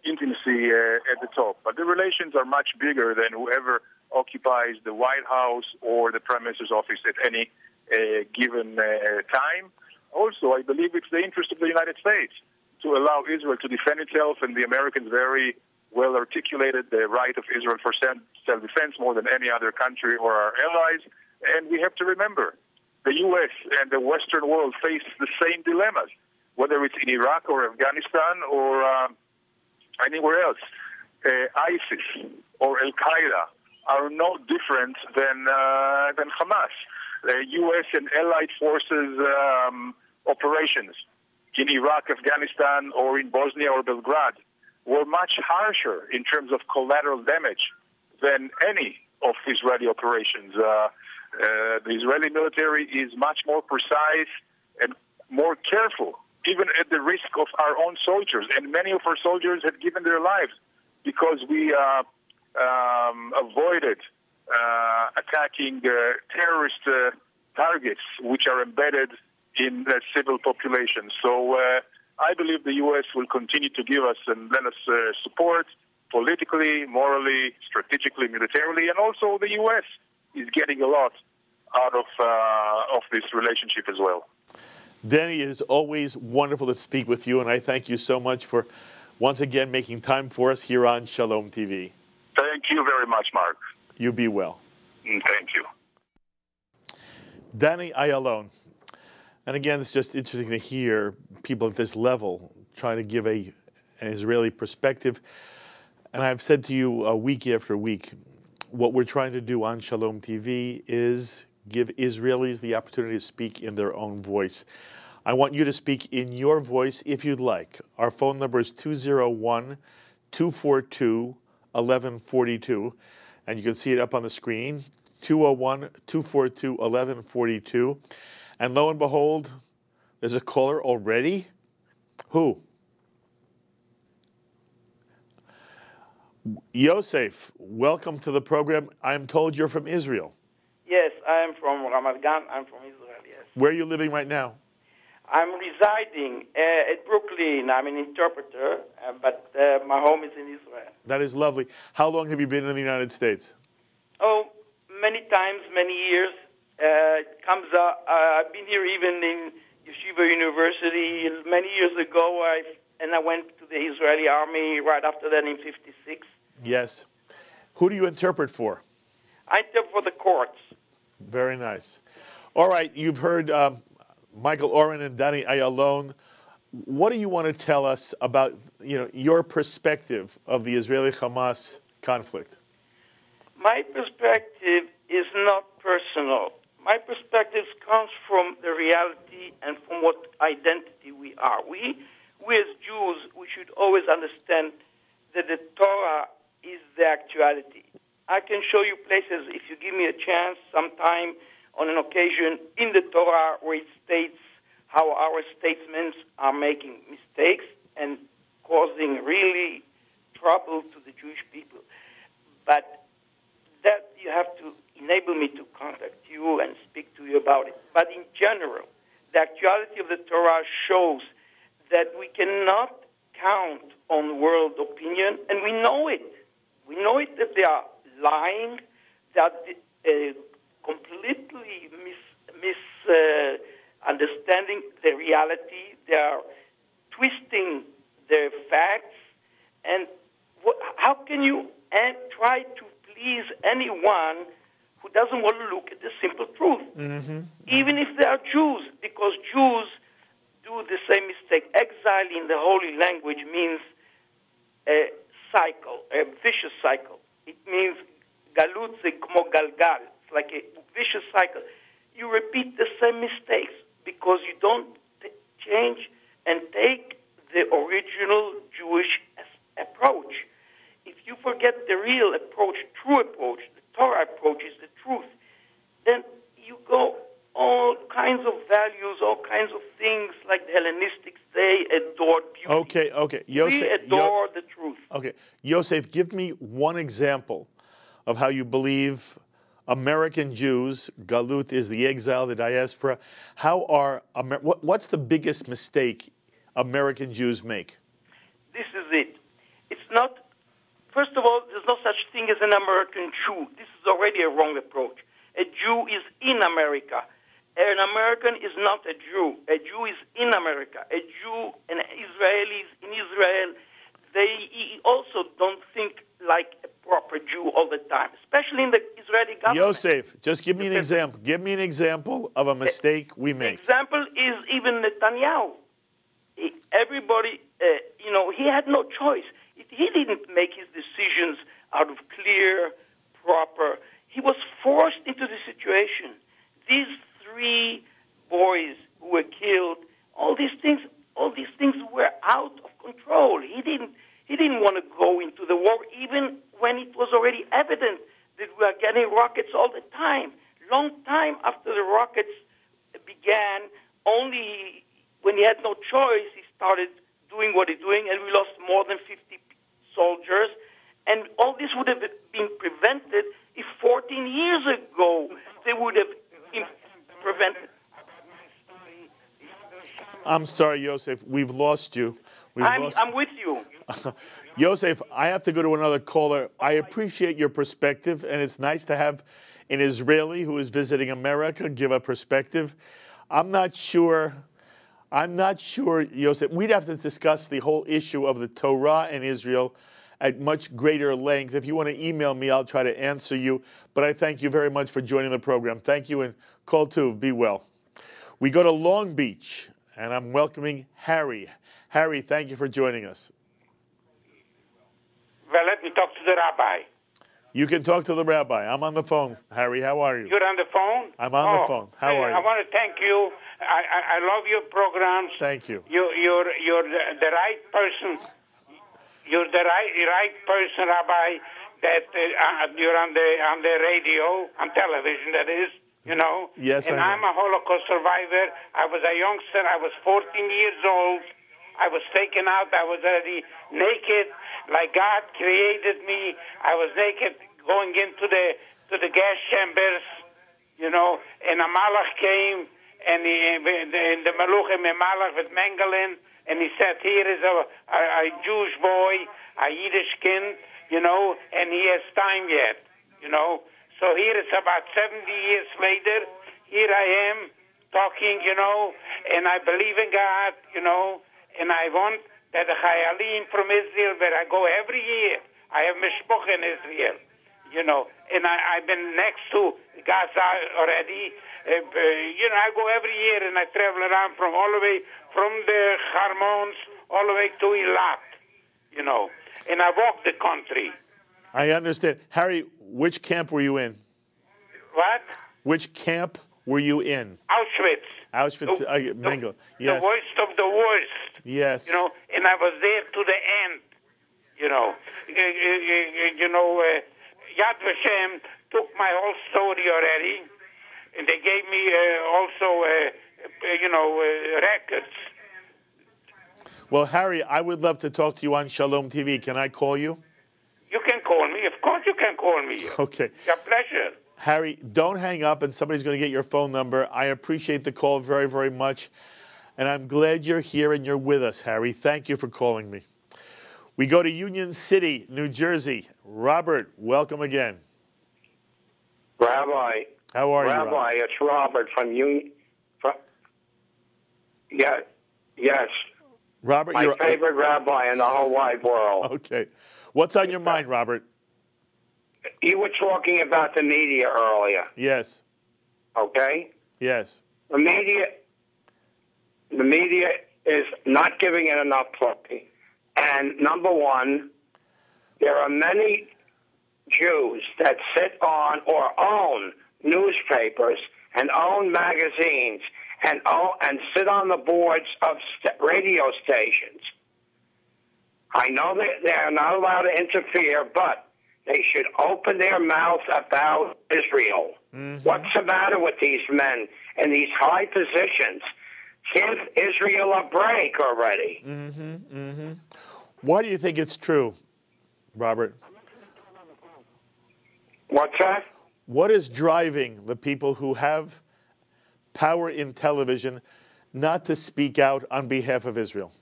intimacy at the top. But the relations are much bigger than whoever occupies the White House or the Prime Minister's office at any given time. Also, I believe it's the interest of the United States to allow Israel to defend itself, and the Americans very well articulated the right of Israel for self-defense more than any other country or our allies. And we have to remember, the U.S. and the Western world face the same dilemmas, whether it's in Iraq or Afghanistan or anywhere else. ISIS or Al-Qaeda are no different than Hamas. The U.S. and allied forces operations in Iraq, Afghanistan, or in Bosnia or Belgrade were much harsher in terms of collateral damage than any of Israeli operations. The Israeli military is much more precise and more careful, even at the risk of our own soldiers. And many of our soldiers have given their lives because we avoided attacking terrorist targets which are embedded in the civil population. So I believe the U.S. will continue to give us and let us support politically, morally, strategically, militarily, and also the U.S. is getting a lot out of this relationship as well. Danny, it is always wonderful to speak with you, and I thank you so much for once again making time for us here on Shalom TV. Thank you very much, Mark. You be well. Thank you. Danny Ayalon. And again, it's just interesting to hear people at this level trying to give an Israeli perspective. And I've said to you week after week, what we're trying to do on Shalom TV is give Israelis the opportunity to speak in their own voice. I want you to speak in your voice if you'd like. Our phone number is 201-242-1142. And you can see it up on the screen, 201-242-1142. And lo and behold, there's a caller already. Who? Yosef, welcome to the program. I'm told you're from Israel. Yes, I'm from Ramat Gan. I'm from Israel, yes. Where are you living right now? I'm residing at Brooklyn. I'm an interpreter, but my home is in Israel. That is lovely. How long have you been in the United States? Oh, many times, many years. It comes up. I've been here even in Yeshiva University many years ago, and I went to the Israeli army right after that in '56. Yes. Who do you interpret for? I interpret for the courts. Very nice. All right, you've heard Michael Oren and Danny Ayalon. What do you want to tell us about your perspective of the Israeli-Hamas conflict? My perspective is not personal. My perspective comes from the reality and from what identity we are. We as Jews, we should always understand that the Torah is the actuality. I can show you places, if you give me a chance, sometime on an occasion in the Torah where it states how our statesmen are making mistakes and causing really trouble to the Jewish people. But that you have to enable me to contact you and speak to you about it. But in general, the actuality of the Torah shows that we cannot count on world opinion, and we know it. We know it that they are lying, that completely misunderstanding the reality. They are twisting the facts. And how can you try to please anyone who doesn't want to look at the simple truth? Mm-hmm. Even if they are Jews, because Jews do the same mistake. Exile in the holy language means a cycle, a vicious cycle. It means galut ze kmo galgal. It's like a vicious cycle. You repeat the same mistakes because you don't change and take the original Jewish approach. If you forget the real approach, true approach, the Torah approach is the truth, then you go all kinds of values, all kinds of things like the Hellenistics, they adored beauty. Okay. Yosef, we adore the truth. Okay. Yosef, give me one example of how you believe American Jews, Galut is the exile, the diaspora, what's the biggest mistake American Jews make? This is it. It's not, first of all, there's no such thing as an American Jew. This is already a wrong approach. A Jew is in America. An American is not a Jew. A Jew is in America. A Jew and Israelis in Israel, they also don't think like a proper Jew all the time, especially in the Israeli government. Yosef, just give me an example. Give me an example of a mistake we make. Example is even Netanyahu. Everybody, he had no choice. He didn't make his decisions out of clear, proper. He was forced into the situation. These 3 boys who were killed, all these things were out of control. He didn't want to go into the war, even when it was already evident that we are getting rockets all the time. Long time after the rockets began, only when he had no choice, he started doing what he's doing, and we lost more than 50 soldiers. And all this would have been prevented if 14 years ago they would have been prevented. I'm sorry, Yosef. We've lost you. I'm with you. Yosef, I have to go to another caller. I appreciate your perspective, and it's nice to have an Israeli who is visiting America give a perspective. I'm not sure, Yosef. We'd have to discuss the whole issue of the Torah in Israel at much greater length. If you want to email me, I'll try to answer you. But I thank you very much for joining the program. Thank you, and Kol Tuv, be well. We go to Long Beach, and I'm welcoming Harry. Harry, thank you for joining us. Well, let me talk to the rabbi. You can talk to the rabbi. I'm on the phone. Harry, how are you? You're on the phone? I'm on the phone. How are you? I want to thank you. I love your programs. Thank you. You're the right person. You're the right person, Rabbi. That you're on the radio, on television. That is, you know. Yes, and I'm a Holocaust survivor. I was a youngster. I was 14 years old. I was taken out. I was already naked. Like God created me, I was naked going into the gas chambers, you know, and a malach came, and the Maluchim malach with Mengelin, and he said, here is a Jewish boy, a Yiddish kid, you know, and he has time yet, you know. So here it's about 70 years later, here I am talking, you know, and I believe in God, you know, and I want that the Chayalim from Israel, where I go every year, I have mishpuch in Israel, you know, and I've been next to Gaza already. You know, I go every year and I travel around from all the way from the Harmons all the way to Eilat, you know, and I walk the country. I understand. Harry, which camp were you in? What? Which camp were you in? Auschwitz. Yes. The worst of the worst. Yes. You know, and I was there to the end. You know, Yad Vashem took my whole story already, and they gave me records. Well, Harry, I would love to talk to you on Shalom TV. Can I call you? You can call me. Of course you can call me. Okay. It's a pleasure. Harry, don't hang up, and somebody's going to get your phone number. I appreciate the call very, very much, and I'm glad you're here and you're with us, Harry. Thank you for calling me. We go to Union City, New Jersey. Robert, welcome again. Rabbi. How are you, Rabbi, it's Robert from Union. Yes. Robert, my favorite rabbi in the whole wide world. Okay. What's on your mind, Robert? You were talking about the media earlier. Yes. Okay? Yes. The media is not giving it enough play. And number one, there are many Jews that sit on or own newspapers and own magazines and sit on the boards of radio stations. I know that they're not allowed to interfere, but they should open their mouth about Israel. Mm-hmm. What's the matter with these men in these high positions? Give Israel a break already. Mm-hmm. Mm-hmm. Why do you think it's true, Robert? What's that? What is driving the people who have power in television not to speak out on behalf of Israel?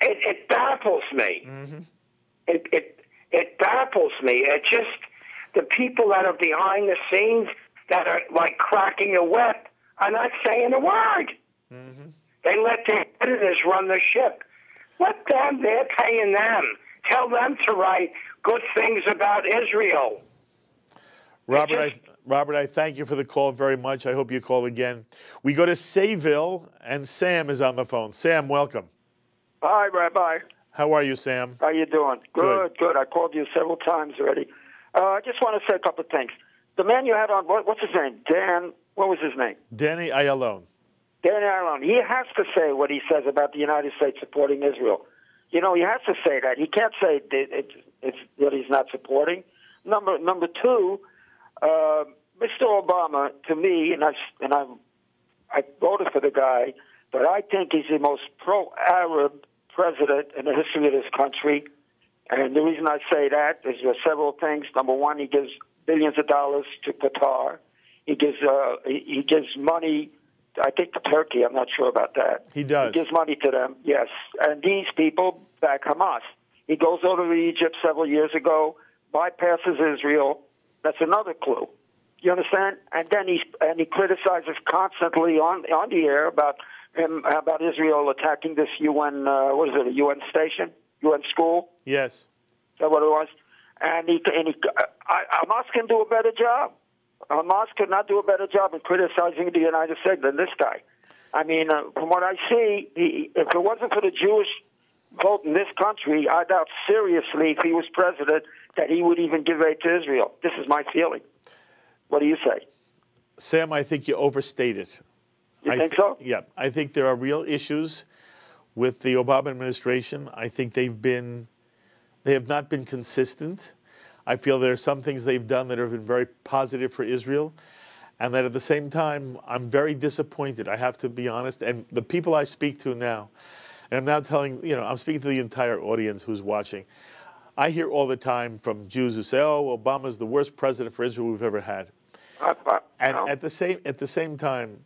It baffles me. Mm-hmm. It baffles me. It's just the people that are behind the scenes that are like cracking a whip are not saying a word. Mm-hmm. They let their editors run the ship. Let them, they're paying them. Tell them to write good things about Israel. Robert, I thank you for the call very much. I hope you call again. We go to Sayville, and Sam is on the phone. Sam, welcome. Hi, Rabbi. How are you, Sam? How you doing? Good. I called you several times already. I just want to say a couple of things. The man you had on, what's his name? Dan, what was his name? Danny Ayalon. Danny Ayalon. He has to say what he says about the United States supporting Israel. You know, he has to say that. He can't say that he's not supporting. Number two, Mr. Obama, to me, and I voted for the guy, but I think he's the most pro-Arab president in the history of this country. And the reason I say that is there are several things. Number one, he gives billions of dollars to Qatar. He gives money, I think, to Turkey. I'm not sure about that. He does. He gives money to them, yes. And these people back Hamas. He goes over to Egypt several years ago, bypasses Israel. That's another clue. You understand? And then he criticizes constantly on the air about Israel attacking this UN, a UN station? You went to school? Yes. Is that what it was? And Hamas can do a better job. Hamas could not do a better job in criticizing the United States than this guy. I mean, from what I see, if it wasn't for the Jewish vote in this country, I doubt seriously if he was president that he would even give aid to Israel. This is my feeling. What do you say? Sam, I think you overstate it. You think so? Yeah. I think there are real issues with the Obama administration. I think they have not been consistent. I feel there are some things they've done that have been very positive for Israel, and that at the same time, I'm very disappointed. I have to be honest. And the people I speak to now, and I'm now telling, I'm speaking to the entire audience who's watching. I hear all the time from Jews who say, "Oh, Obama's the worst president for Israel we've ever had." And at the same time,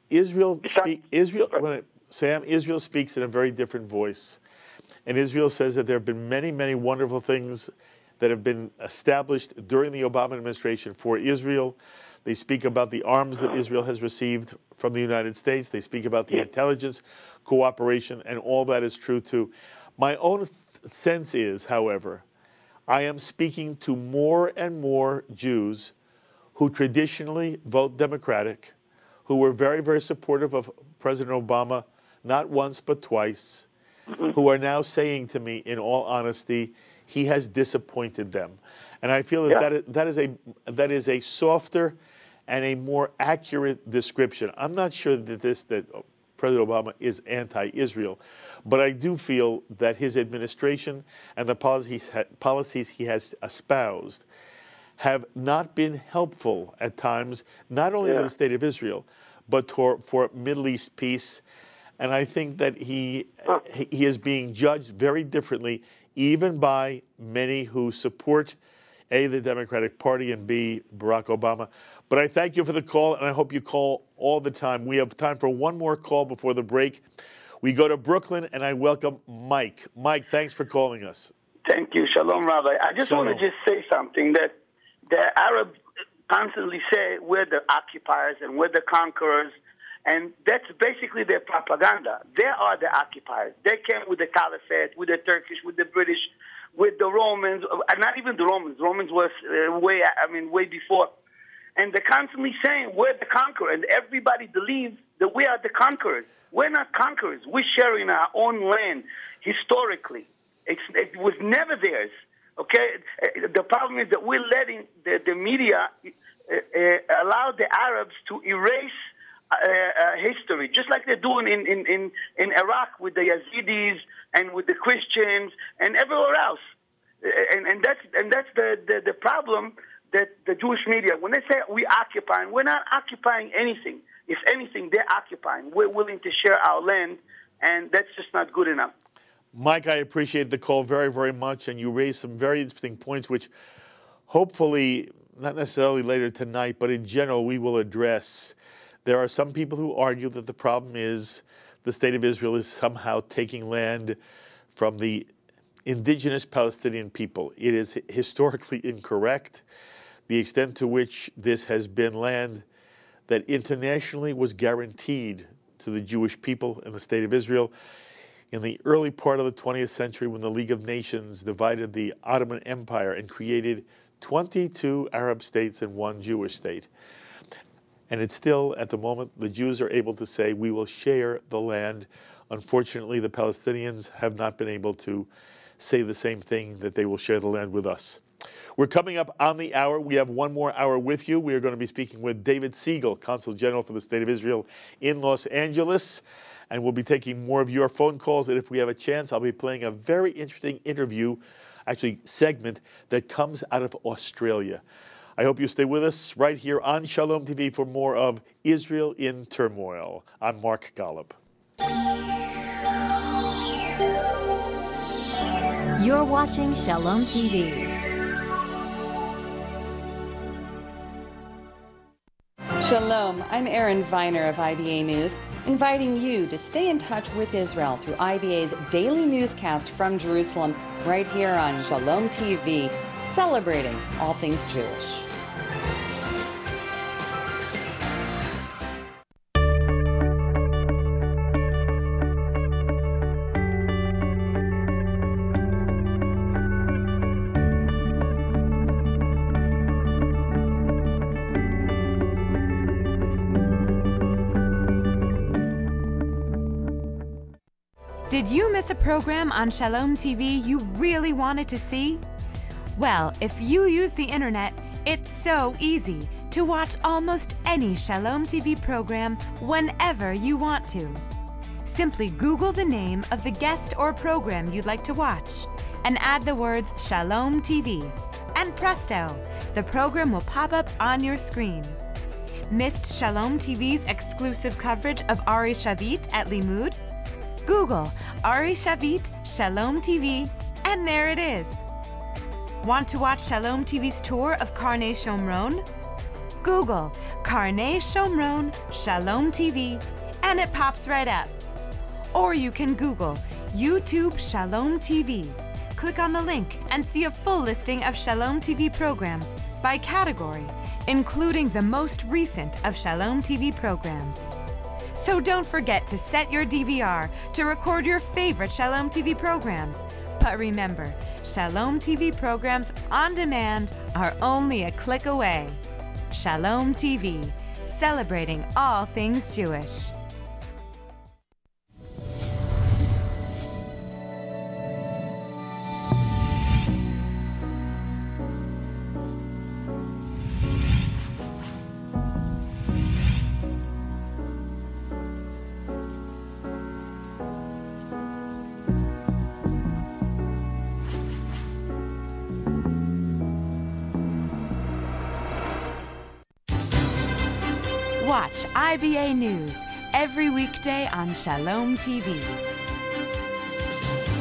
Israel speaks in a very different voice, and Israel says that there have been many, many wonderful things that have been established during the Obama administration for Israel. They speak about the arms that Israel has received from the United States. They speak about the intelligence cooperation, and all that is true too. My own sense is, however, I am speaking to more and more Jews who traditionally vote Democratic, who were very, very supportive of President Obama, not once but twice, who are now saying to me, in all honesty, he has disappointed them. And I feel that is a softer and a more accurate description. I'm not sure that President Obama is anti-Israel, but I do feel that his administration and the policies he has espoused have not been helpful at times, not only to the state of Israel, but for Middle East peace. And I think that he is being judged very differently, even by many who support A, the Democratic Party, and B, Barack Obama. But I thank you for the call, and I hope you call all the time. We have time for one more call before the break. We go to Brooklyn, and I welcome Mike. Mike, thanks for calling us. Thank you. Shalom, Rabbi. I just want to just say something, that the Arabs constantly say we're the occupiers and we're the conquerors, and that's basically their propaganda. They are the occupiers. They came with the Caliphate, with the Turkish, with the British, with the Romans, not even the Romans. Romans was way before. And they're constantly saying we're the conqueror, and everybody believes that we are the conquerors. We're not conquerors. We're sharing our own land historically. It was never theirs. Okay? The problem is that we're letting the media allow the Arabs to erase history, just like they're doing in Iraq with the Yazidis and with the Christians and everywhere else. And that's the problem, that the Jewish media, when they say we occupying, we're not occupying anything. If anything, they're occupying. We're willing to share our land, and that's just not good enough. Mike, I appreciate the call very, very much, and you raised some very interesting points, which hopefully, not necessarily later tonight, but in general, we will address. There are some people who argue that the problem is the state of Israel is somehow taking land from the indigenous Palestinian people. It is historically incorrect. The extent to which this has been land that internationally was guaranteed to the Jewish people in the state of Israel. In the early part of the 20th century, when the League of Nations divided the Ottoman Empire and created 22 Arab states and one Jewish state. And it's still, at the moment, the Jews are able to say, we will share the land. Unfortunately, the Palestinians have not been able to say the same thing, that they will share the land with us. We're coming up on the hour. We have one more hour with you. We are going to be speaking with David Siegel, Consul General for the State of Israel in Los Angeles. And we'll be taking more of your phone calls. And if we have a chance, I'll be playing a very interesting interview, actually segment, that comes out of Australia. I hope you stay with us right here on Shalom TV for more of Israel in Turmoil. I'm Mark Golub. You're watching Shalom TV. Shalom, I'm Erin Viner of IBA News, inviting you to stay in touch with Israel through IBA's daily newscast from Jerusalem, right here on Shalom TV, celebrating all things Jewish. Did you miss a program on Shalom TV you really wanted to see? Well, if you use the internet, it's so easy to watch almost any Shalom TV program whenever you want to. Simply Google the name of the guest or program you'd like to watch and add the words Shalom TV. And presto, the program will pop up on your screen. Missed Shalom TV's exclusive coverage of Ari Shavit at Limud? Google Ari Shavit Shalom TV, and there it is. Want to watch Shalom TV's tour of Karnei Shomron? Google Karnei Shomron Shalom TV, and it pops right up. Or you can Google YouTube Shalom TV. Click on the link and see a full listing of Shalom TV programs by category, including the most recent of Shalom TV programs. So don't forget to set your DVR to record your favorite Shalom TV programs. But remember, Shalom TV programs on demand are only a click away. Shalom TV, celebrating all things Jewish. Watch IBA News every weekday on Shalom TV.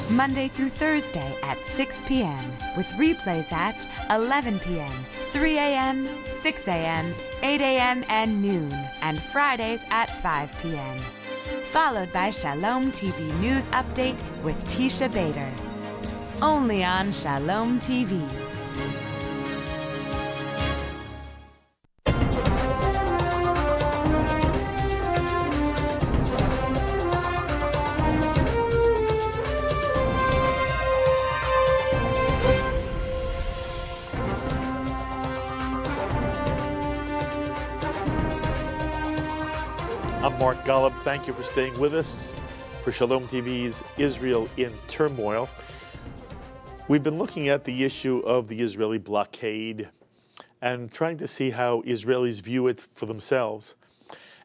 Monday through Thursday at 6 p.m. with replays at 11 p.m., 3 a.m., 6 a.m., 8 a.m., and noon, and Fridays at 5 p.m. Followed by Shalom TV News Update with Tisha Bader. Only on Shalom TV. I'm Mark Golub. Thank you for staying with us for Shalom TV's Israel in Turmoil. We've been looking at the issue of the Israeli blockade and trying to see how Israelis view it for themselves.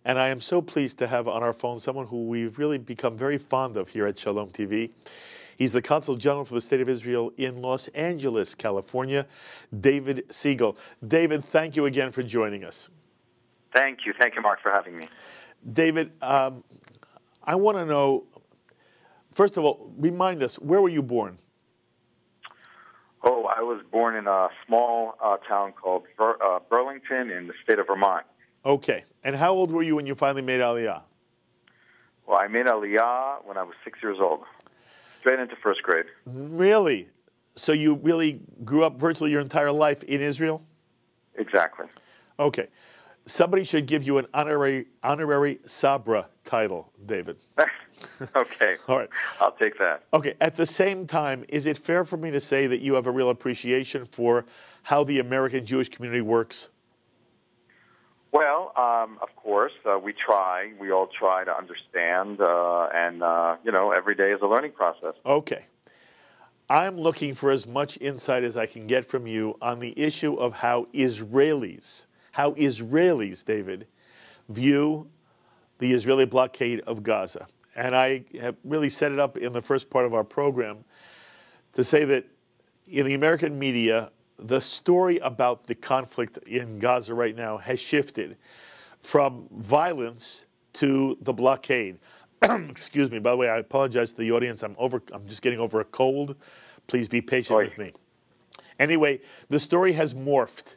And I am so pleased to have on our phone someone who we've really become very fond of here at Shalom TV. He's the Consul General for the State of Israel in Los Angeles, California, David Siegel. David, thank you again for joining us. Thank you. Thank you, Mark, for having me. David, I want to know, first of all, remind us, where were you born? Oh, I was born in a small town called Burlington in the state of Vermont. Okay. And how old were you when you finally made Aliyah? Well, I made Aliyah when I was 6 years old, straight into first grade. Really? So you really grew up virtually your entire life in Israel? Exactly. Okay. Somebody should give you an honorary Sabra title, David. Okay. All right. I'll take that. Okay. At the same time, is it fair for me to say that you have a real appreciation for how the American Jewish community works? Well, of course, we try. We all try to understand, and every day is a learning process. Okay. I'm looking for as much insight as I can get from you on the issue of how Israelis, David, view the Israeli blockade of Gaza. And I have really set it up in the first part of our program to say that in the American media, the story about the conflict in Gaza right now has shifted from violence to the blockade. Excuse me. By the way, I apologize to the audience. I'm just getting over a cold. Please be patient with me. Anyway, the story has morphed.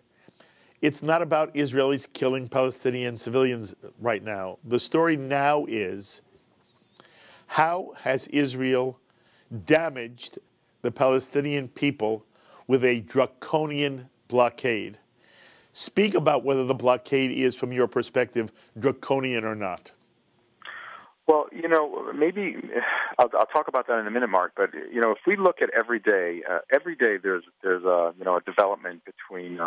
It's not about Israelis killing Palestinian civilians right now. The story now is, how has Israel damaged the Palestinian people with a draconian blockade? Speak about whether the blockade is, from your perspective, draconian or not. Well, maybe I'll talk about that in a minute, Mark. But if we look at every day there's a development between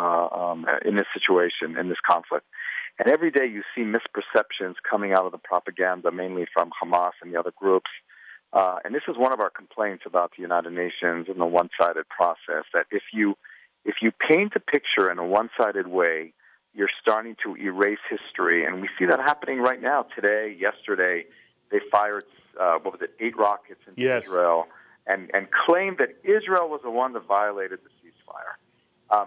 in this situation, in this conflict, and every day you see misperceptions coming out of the propaganda, mainly from Hamas and the other groups, And this is one of our complaints about the United Nations and the one-sided process, that if you paint a picture in a one-sided way, you're starting to erase history. And we see that happening right now. Today, yesterday, they fired, 8 rockets into Israel and claimed that Israel was the one that violated the ceasefire.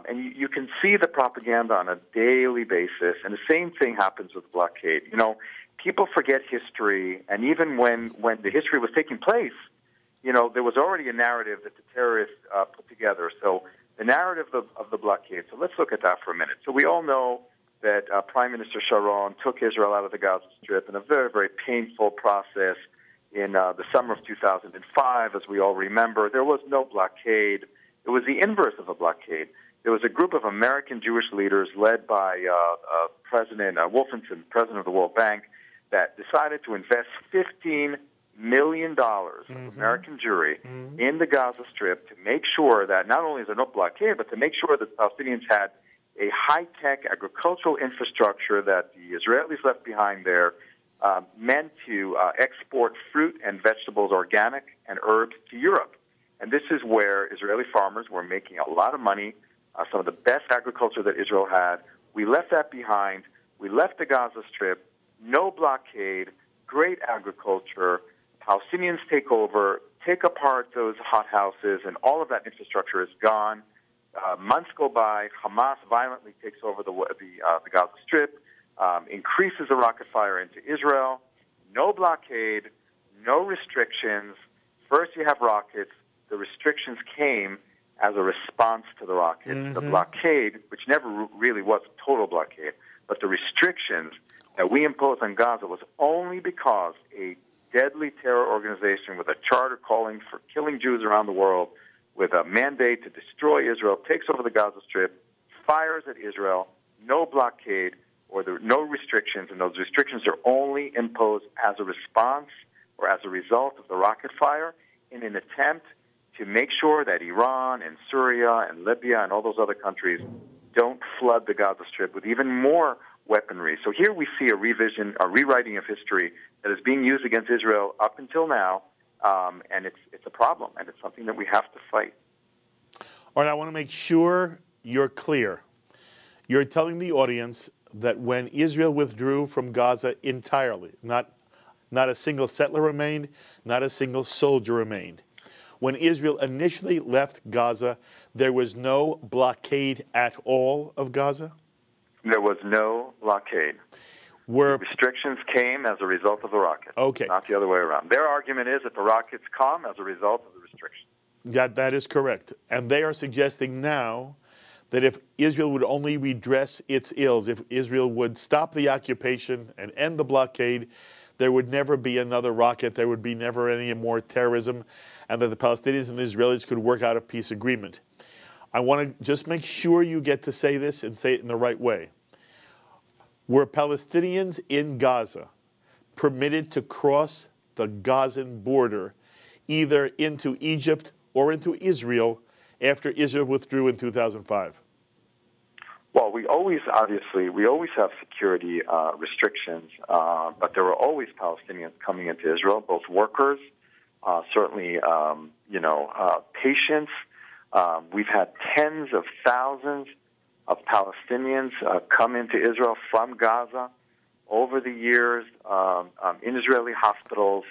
And you can see the propaganda on a daily basis. And the same thing happens with blockade. You know, people forget history. And even when the history was taking place, you know, there was already a narrative that the terrorists put together. So the narrative of the blockade. So let's look at that for a minute. So we all know that Prime Minister Sharon took Israel out of the Gaza Strip in a very, very painful process in the summer of 2005, as we all remember. There was no blockade. It was the inverse of a blockade. There was a group of American Jewish leaders led by President Wolfenson, president of the World Bank, that decided to invest $15 million of American Jewry in the Gaza Strip to make sure that not only is there no blockade, but to make sure that the Palestinians had a high-tech agricultural infrastructure that the Israelis left behind there, meant to export fruit and vegetables, organic and herbs, to Europe. And this is where Israeli farmers were making a lot of money, some of the best agriculture that Israel had. We left that behind. We left the Gaza Strip, no blockade, great agriculture. Palestinians take over, take apart those hothouses, and all of that infrastructure is gone. Months go by, Hamas violently takes over the Gaza Strip, increases the rocket fire into Israel. No blockade, no restrictions. First you have rockets. The restrictions came as a response to the rockets. The blockade, which never really was a total blockade, but the restrictions that we imposed on Gaza was only because a deadly terror organization with a charter calling for killing Jews around the world, with a mandate to destroy Israel, takes over the Gaza Strip, fires at Israel, no blockade or no restrictions, and those restrictions are only imposed as a response or as a result of the rocket fire in an attempt to make sure that Iran and Syria and Libya and all those other countries don't flood the Gaza Strip with even more weaponry. So here we see a rewriting of history that is being used against Israel up until now, and it's a problem, and it's something that we have to fight. All right, I want to make sure you're clear. You're telling the audience that when Israel withdrew from Gaza entirely, not a single settler remained, not a single soldier remained. When Israel initially left Gaza, there was no blockade at all of Gaza? There was no blockade. The restrictions came as a result of the rockets, not the other way around. Their argument is that the rockets come as a result of the restrictions. That is correct. And they are suggesting now that if Israel would only redress its ills, if Israel would stop the occupation and end the blockade, there would never be another rocket, there would be never any more terrorism, and that the Palestinians and the Israelis could work out a peace agreement. I want to just make sure you get to say this and say it in the right way. Were Palestinians in Gaza permitted to cross the Gazan border either into Egypt or into Israel after Israel withdrew in 2005? Well, we always have security restrictions, but there were always Palestinians coming into Israel, both workers, certainly, patients. We've had tens of thousands of Palestinians come into Israel from Gaza over the years in Israeli hospitals.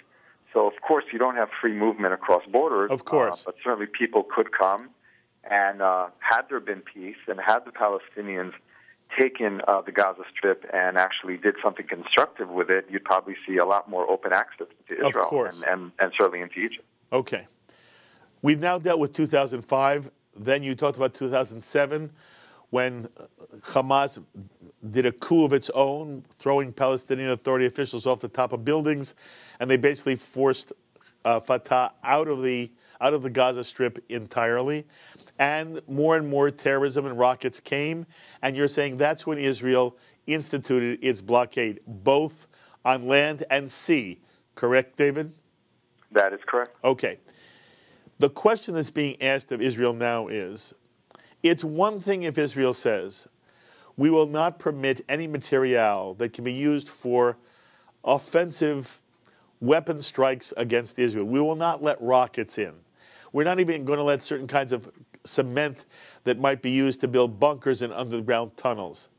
So, of course, you don't have free movement across borders. Of course. But certainly people could come. And had there been peace and had the Palestinians taken the Gaza Strip and actually did something constructive with it, you'd probably see a lot more open access to Israel. Of course. And certainly into Egypt. Okay. We've now dealt with 2005. Then you talked about 2007 when Hamas did a coup of its own, throwing Palestinian Authority officials off the top of buildings, and they basically forced Fatah out of the Gaza Strip entirely. And more terrorism and rockets came, and you're saying that's when Israel instituted its blockade, both on land and sea. Correct, David? That is correct. Okay. The question that's being asked of Israel now is, it's one thing if Israel says, we will not permit any material that can be used for offensive weapon strikes against Israel. We will not let rockets in. We're not even going to let certain kinds of cement that might be used to build bunkers and underground tunnels.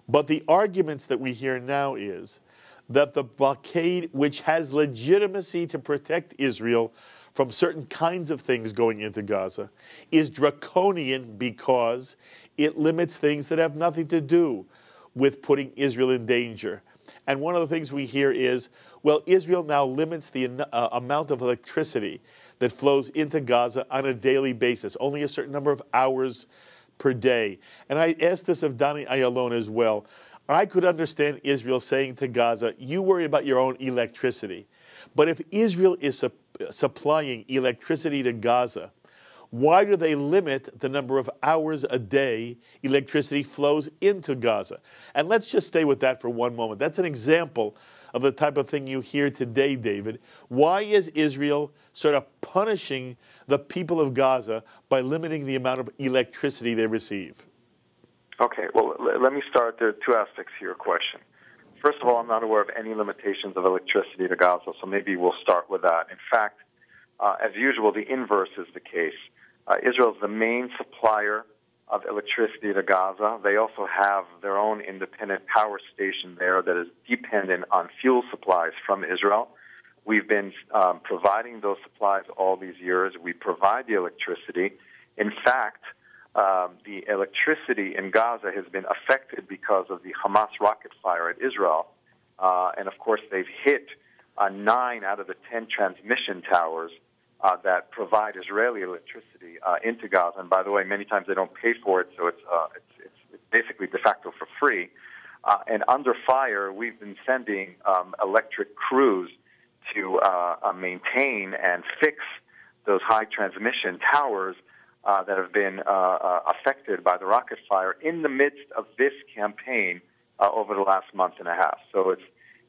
But the arguments that we hear now is that the blockade, which has legitimacy to protect Israel from certain kinds of things going into Gaza, is draconian because it limits things that have nothing to do with putting Israel in danger. And one of the things we hear is, well, Israel now limits the amount of electricity that flows into Gaza on a daily basis, only a certain number of hours per day. And I asked this of Donnie Ayalon as well. I could understand Israel saying to Gaza, you worry about your own electricity. But if Israel is supplying electricity to Gaza, why do they limit the number of hours a day electricity flows into Gaza? And let's just stay with that for one moment. That's an example of the type of thing you hear today, David. Why is Israel sort of punishing the people of Gaza by limiting the amount of electricity they receive? Okay, well, let me start. There are two aspects to your question. First of all, I'm not aware of any limitations of electricity to Gaza, so maybe we'll start with that. In fact, as usual, the inverse is the case. Israel is the main supplier of electricity to Gaza. They also have their own independent power station there that is dependent on fuel supplies from Israel. We've been providing those supplies all these years. We provide the electricity. In fact, the electricity in Gaza has been affected because of the Hamas rocket fire at Israel. And, of course, they've hit 9 out of the 10 transmission towers that provide Israeli electricity into Gaza. And by the way, many times they don't pay for it, so it's basically de facto for free. And under fire, we've been sending electric crews to maintain and fix those high transmission towers that have been affected by the rocket fire in the midst of this campaign over the last month and a half. So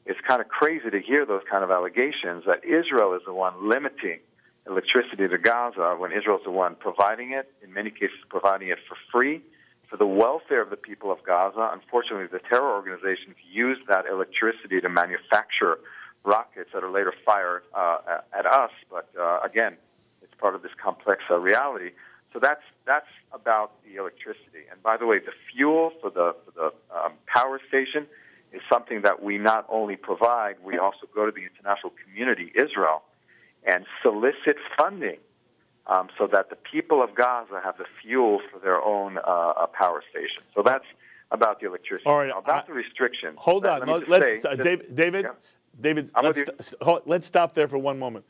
it's kind of crazy to hear those kind of allegations that Israel is the one limiting electricity to Gaza when Israel is the one providing it, in many cases providing it for free, for the welfare of the people of Gaza. Unfortunately, the terror organizations use that electricity to manufacture rockets that are later fired at us. But again, it's part of this complex reality. So that's about the electricity. And by the way, the fuel for the power station is something that we not only provide, we also go to the international community, Israel, and solicit funding so that the people of Gaza have the fuel for their own power station. So that's about the electricity. All right. Now, about the restrictions. Hold on. David, let's stop there for one moment.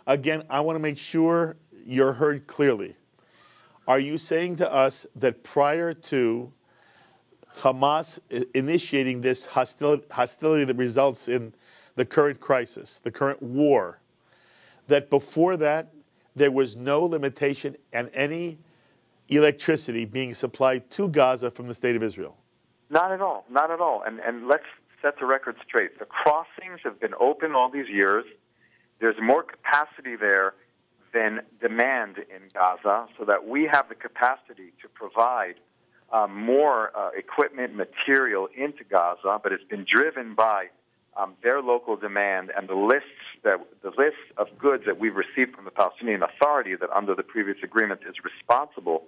Again, I want to make sure you're heard clearly. Are you saying to us that prior to Hamas initiating this hostility that results in the current crisis, the current war, that before that there was no limitation on any electricity being supplied to Gaza from the State of Israel? Not at all. Not at all. And let's set the record straight. The crossings have been open all these years. There's more capacity there than demand in Gaza, so that we have the capacity to provide more equipment, material into Gaza, but it's been driven by their local demand and the list of goods that we've received from the Palestinian Authority that under the previous agreement is responsible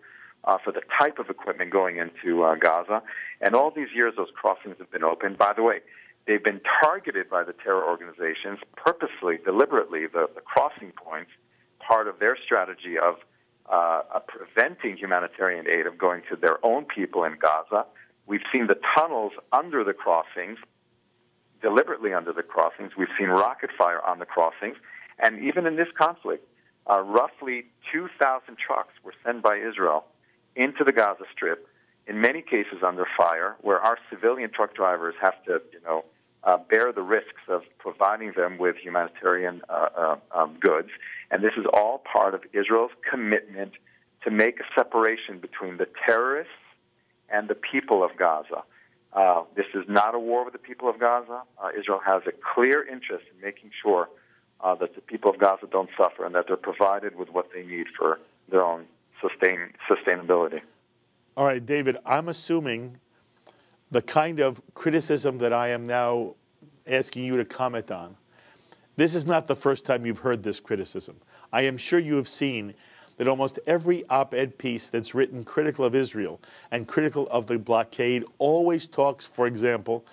for the type of equipment going into Gaza. And all these years, those crossings have been open. By the way, they've been targeted by the terror organizations purposely, deliberately, the crossing points, part of their strategy of preventing humanitarian aid of going to their own people in Gaza. We've seen the tunnels under the crossings, deliberately under the crossings. We've seen rocket fire on the crossings. And even in this conflict, roughly 2,000 trucks were sent by Israel into the Gaza Strip, in many cases under fire, where our civilian truck drivers have to, bear the risks of providing them with humanitarian goods. And this is all part of Israel's commitment to make a separation between the terrorists and the people of Gaza. This is not a war with the people of Gaza. Israel has a clear interest in making sure that the people of Gaza don't suffer and that they're provided with what they need for their own sustainability. All right, David, I'm assuming the kind of criticism that I am now asking you to comment on This is not the first time you've heard this criticism. I am sure you have seen that almost every op-ed piece that's written critical of Israel and critical of the blockade always talks, for example,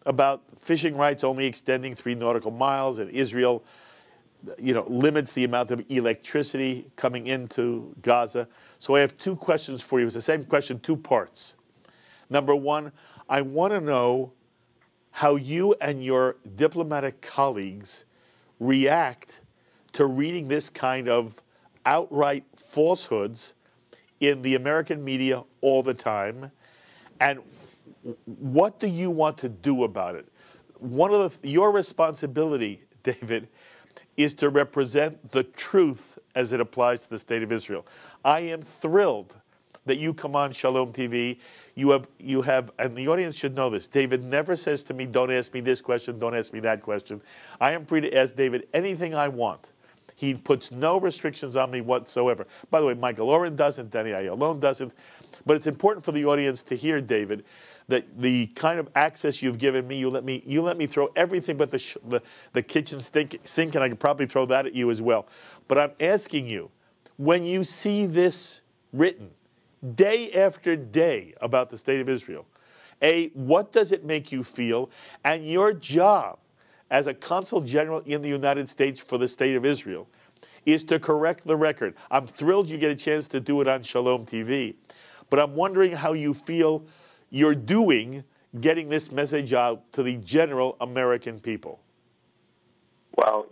about fishing rights only extending 3 nautical miles, and Israel, limits the amount of electricity coming into Gaza. So I have 2 questions for you. It's the same question, 2 parts. Number 1, I want to know how you and your diplomatic colleagues react to reading this kind of outright falsehoods in the American media all the time, and what do you want to do about it? Your responsibility, David, is to represent the truth as it applies to the state of Israel. I am thrilled that you come on Shalom TV. You have, and the audience should know this, David never says to me, don't ask me this question, don't ask me that question. I am free to ask David anything I want. He puts no restrictions on me whatsoever. By the way, Michael Oren doesn't, Danny Ayalon doesn't. But it's important for the audience to hear, David, that the kind of access you've given me, you let me throw everything but the kitchen sink, and I could probably throw that at you as well. But I'm asking you, when you see this written day after day about the state of Israel, what does it make you feel? And your job as a Consul General in the United States for the state of Israel is to correct the record. I'm thrilled you get a chance to do it on Shalom TV, but I'm wondering how you feel you're doing getting this message out to the general American people. Well,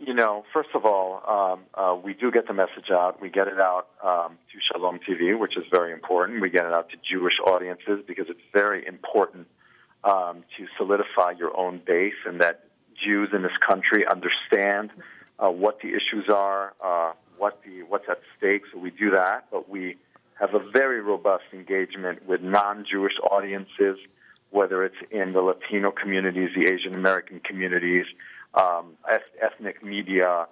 first of all, we do get the message out. We get it out to Shalom TV, which is very important. We get it out to Jewish audiences because it's very important to solidify your own base, and that Jews in this country understand what the issues are, what's at stake. So we do that, but we have a very robust engagement with non-Jewish audiences, whether it's in the Latino communities, the Asian American communities, ethnic media,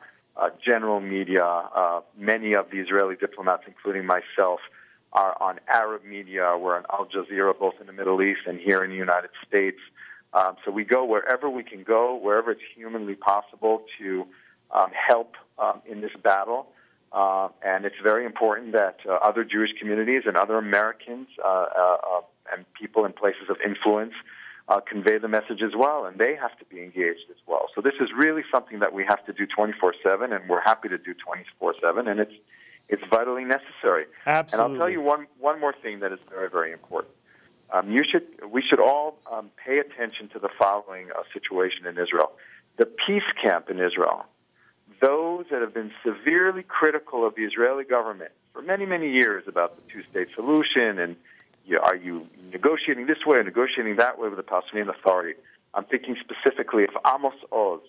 general media. Many of the Israeli diplomats, including myself, are on Arab media. We're on Al Jazeera, both in the Middle East and here in the United States. So we go wherever we can go, wherever it's humanly possible to help in this battle. And it's very important that other Jewish communities and other Americans and people in places of influence convey the message as well, and they have to be engaged as well. So this is really something that we have to do 24/7, and we're happy to do 24/7, and it's vitally necessary. Absolutely. And I'll tell you one more thing that is very, very important. We should all pay attention to the following situation in Israel. The peace camp in Israel, those that have been severely critical of the Israeli government for many, many years about the two-state solution and are you negotiating this way or negotiating that way with the Palestinian Authority. I'm thinking specifically of Amos Oz,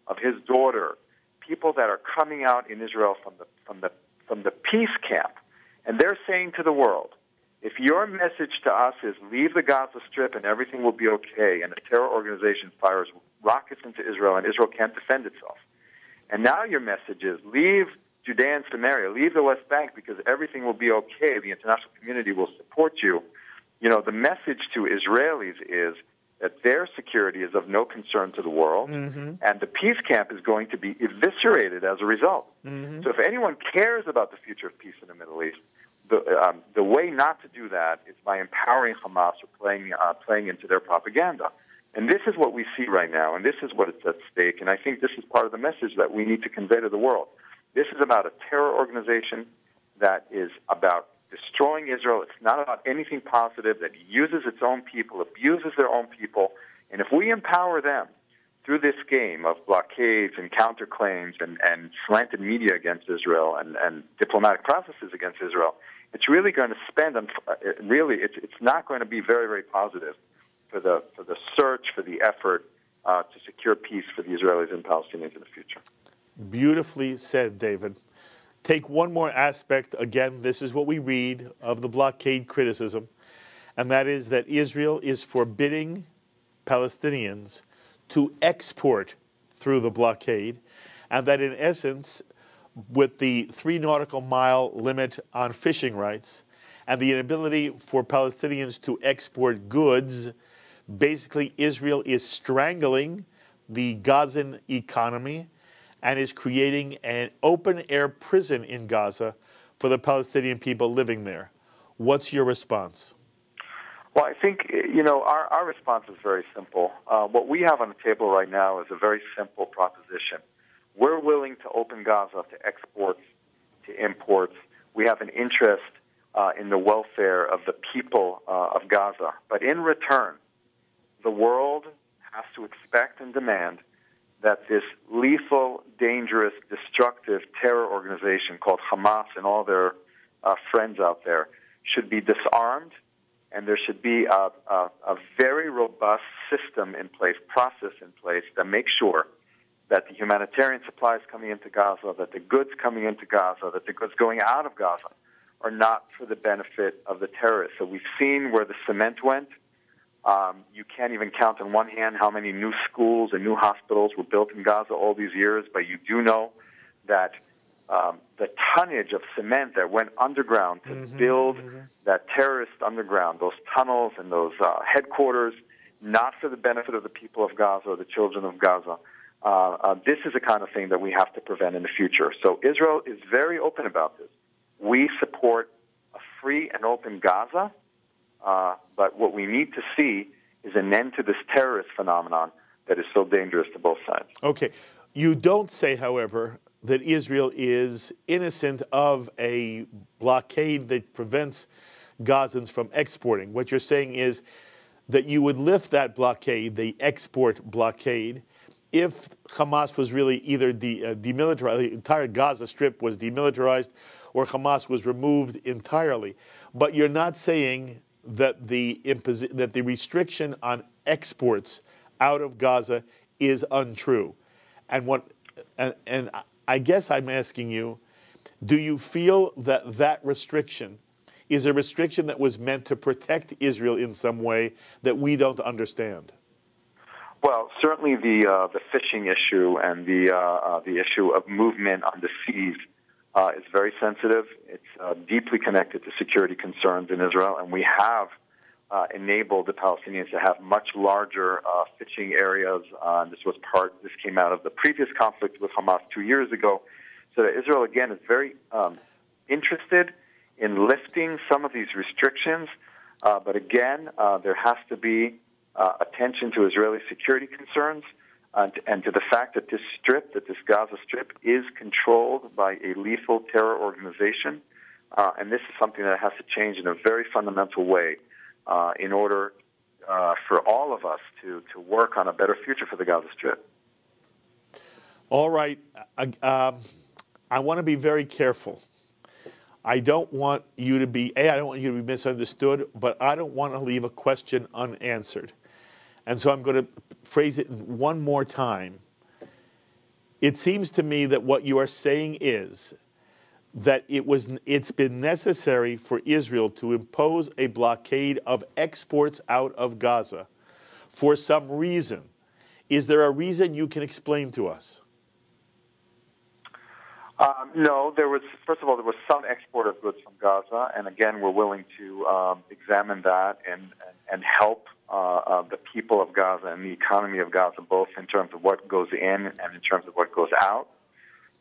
of his daughter, people that are coming out in Israel from the peace camp, and they're saying to the world, if your message to us is leave the Gaza Strip and everything will be okay, and a terror organization fires rockets into Israel and Israel can't defend itself, and now your message is leave Judea and Samaria, leave the West Bank because everything will be okay, the international community will support you. The message to Israelis is that their security is of no concern to the world, and the peace camp is going to be eviscerated as a result. So if anyone cares about the future of peace in the Middle East, the way not to do that is by empowering Hamas or playing into their propaganda. And this is what we see right now, and this is what is at stake, and I think this is part of the message that we need to convey to the world. This is about a terror organization that is about destroying Israel. It's not about anything positive, that uses its own people, abuses their own people, and if we empower them through this game of blockades and counterclaims and slanted media against Israel and diplomatic processes against Israel, it's really going to spend on, it's not going to be very, very positive for the search, for the effort to secure peace for the Israelis and Palestinians in the future. Beautifully said, David. Take one more aspect. Again, this is what we read of the blockade criticism, and that is that Israel is forbidding Palestinians to export through the blockade, and that in essence, with the 3 nautical mile limit on fishing rights and the inability for Palestinians to export goods, basically Israel is strangling the Gazan economy, and is creating an open-air prison in Gaza for the Palestinian people living there. What's your response? Well, I think, our response is very simple. What we have on the table right now is a very simple proposition. We're willing to open Gaza to exports, to imports. We have an interest in the welfare of the people of Gaza. But in return, the world has to expect and demand that this lethal, dangerous, destructive terror organization called Hamas and all their friends out there should be disarmed, and there should be a very robust system in place, process in place, that makes sure that the humanitarian supplies coming into Gaza, that the goods coming into Gaza, that the goods going out of Gaza are not for the benefit of the terrorists. So we've seen where the cement went. You can't even count on one hand how many new schools and new hospitals were built in Gaza all these years, but you do know that the tonnage of cement that went underground to build that terrorist underground, those tunnels and those headquarters, not for the benefit of the people of Gaza or the children of Gaza. This is the kind of thing that we have to prevent in the future. So Israel is very open about this. We support a free and open Gaza, but what we need to see is an end to this terrorist phenomenon that is so dangerous to both sides. Okay. You don't say, however, that Israel is innocent of a blockade that prevents Gazans from exporting. What you're saying is that you would lift that blockade, the export blockade, if Hamas was really either demilitarized, the entire Gaza Strip was demilitarized, or Hamas was removed entirely. But you're not saying that the restriction on exports out of Gaza is untrue. And I guess I'm asking you, do you feel that that restriction is a restriction that was meant to protect Israel in some way that we don't understand? Well, certainly the fishing issue and the issue of movement on the seas is very sensitive. It's deeply connected to security concerns in Israel, and we have enabled the Palestinians to have much larger fishing areas. This came out of the previous conflict with Hamas 2 years ago. So that Israel, again, is very interested in lifting some of these restrictions. But again, there has to be attention to Israeli security concerns and to the fact that this Gaza Strip, is controlled by a lethal terror organization. And this is something that has to change in a very fundamental way in order for all of us to work on a better future for the Gaza Strip. All right. I want to be very careful. I don't want you to be, I don't want you to be misunderstood, but I don't want to leave a question unanswered. And so I'm going to phrase it one more time. It seems to me that what you are saying is that it's been necessary for Israel to impose a blockade of exports out of Gaza for some reason. Is there a reason you can explain to us? No, first of all, there was some export of goods from Gaza, and again, we're willing to examine that and help the people of Gaza and the economy of Gaza, both in terms of what goes in and in terms of what goes out.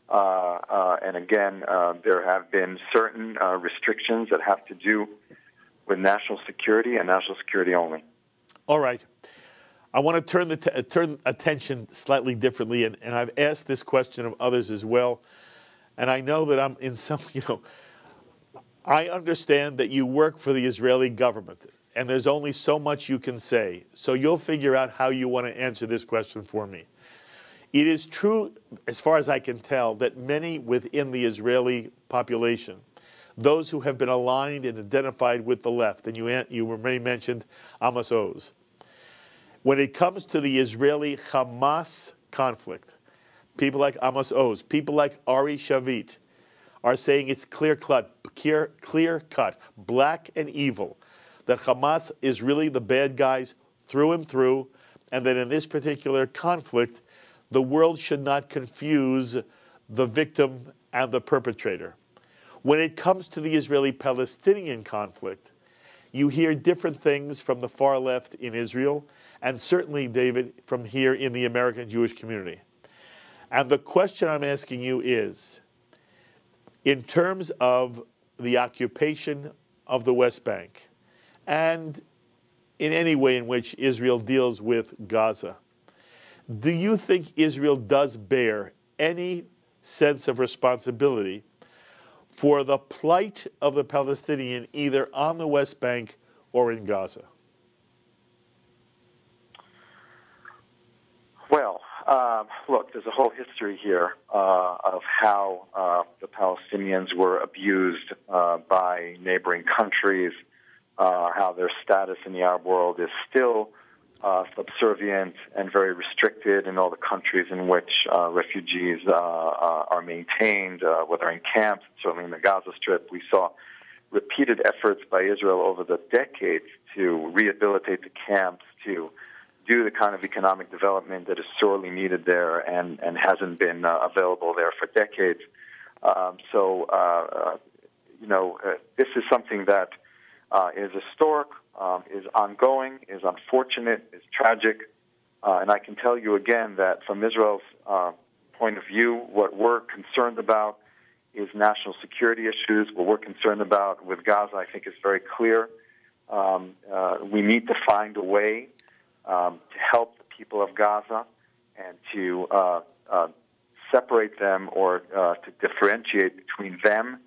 And again, there have been certain restrictions that have to do with national security and national security only. All right. I want to turn attention slightly differently, and I've asked this question of others as well. And I know that I'm in some, I understand that you work for the Israeli government, and there's only so much you can say. So you'll figure out how you want to answer this question for me. It is true, as far as I can tell, that many within the Israeli population, those who have been aligned and identified with the left, and you already mentioned Amos Oz, when it comes to the Israeli-Hamas conflict, people like Amos Oz, people like Ari Shavit, are saying it's clear-cut, black and evil, that Hamas is really the bad guys through and through, and that in this particular conflict, the world should not confuse the victim and the perpetrator. When it comes to the Israeli-Palestinian conflict, you hear different things from the far left in Israel, and certainly, David, from here in the American Jewish community. And the question I'm asking you is, in terms of the occupation of the West Bank, and in any way in which Israel deals with Gaza, do you think Israel does bear any sense of responsibility for the plight of the Palestinian either on the West Bank or in Gaza? Well, look, there's a whole history here of how the Palestinians were abused by neighboring countries, how their status in the Arab world is still subservient and very restricted in all the countries in which refugees are maintained, whether in camps, certainly in the Gaza Strip. We saw repeated efforts by Israel over the decades to rehabilitate the camps, to do the kind of economic development that is sorely needed there and hasn't been available there for decades. This is something that is historic, is ongoing, is unfortunate, is tragic. And I can tell you again that from Israel's point of view, what we're concerned about is national security issues. What we're concerned about with Gaza, I think, is very clear. We need to find a way to help the people of Gaza and to separate them or to differentiate between them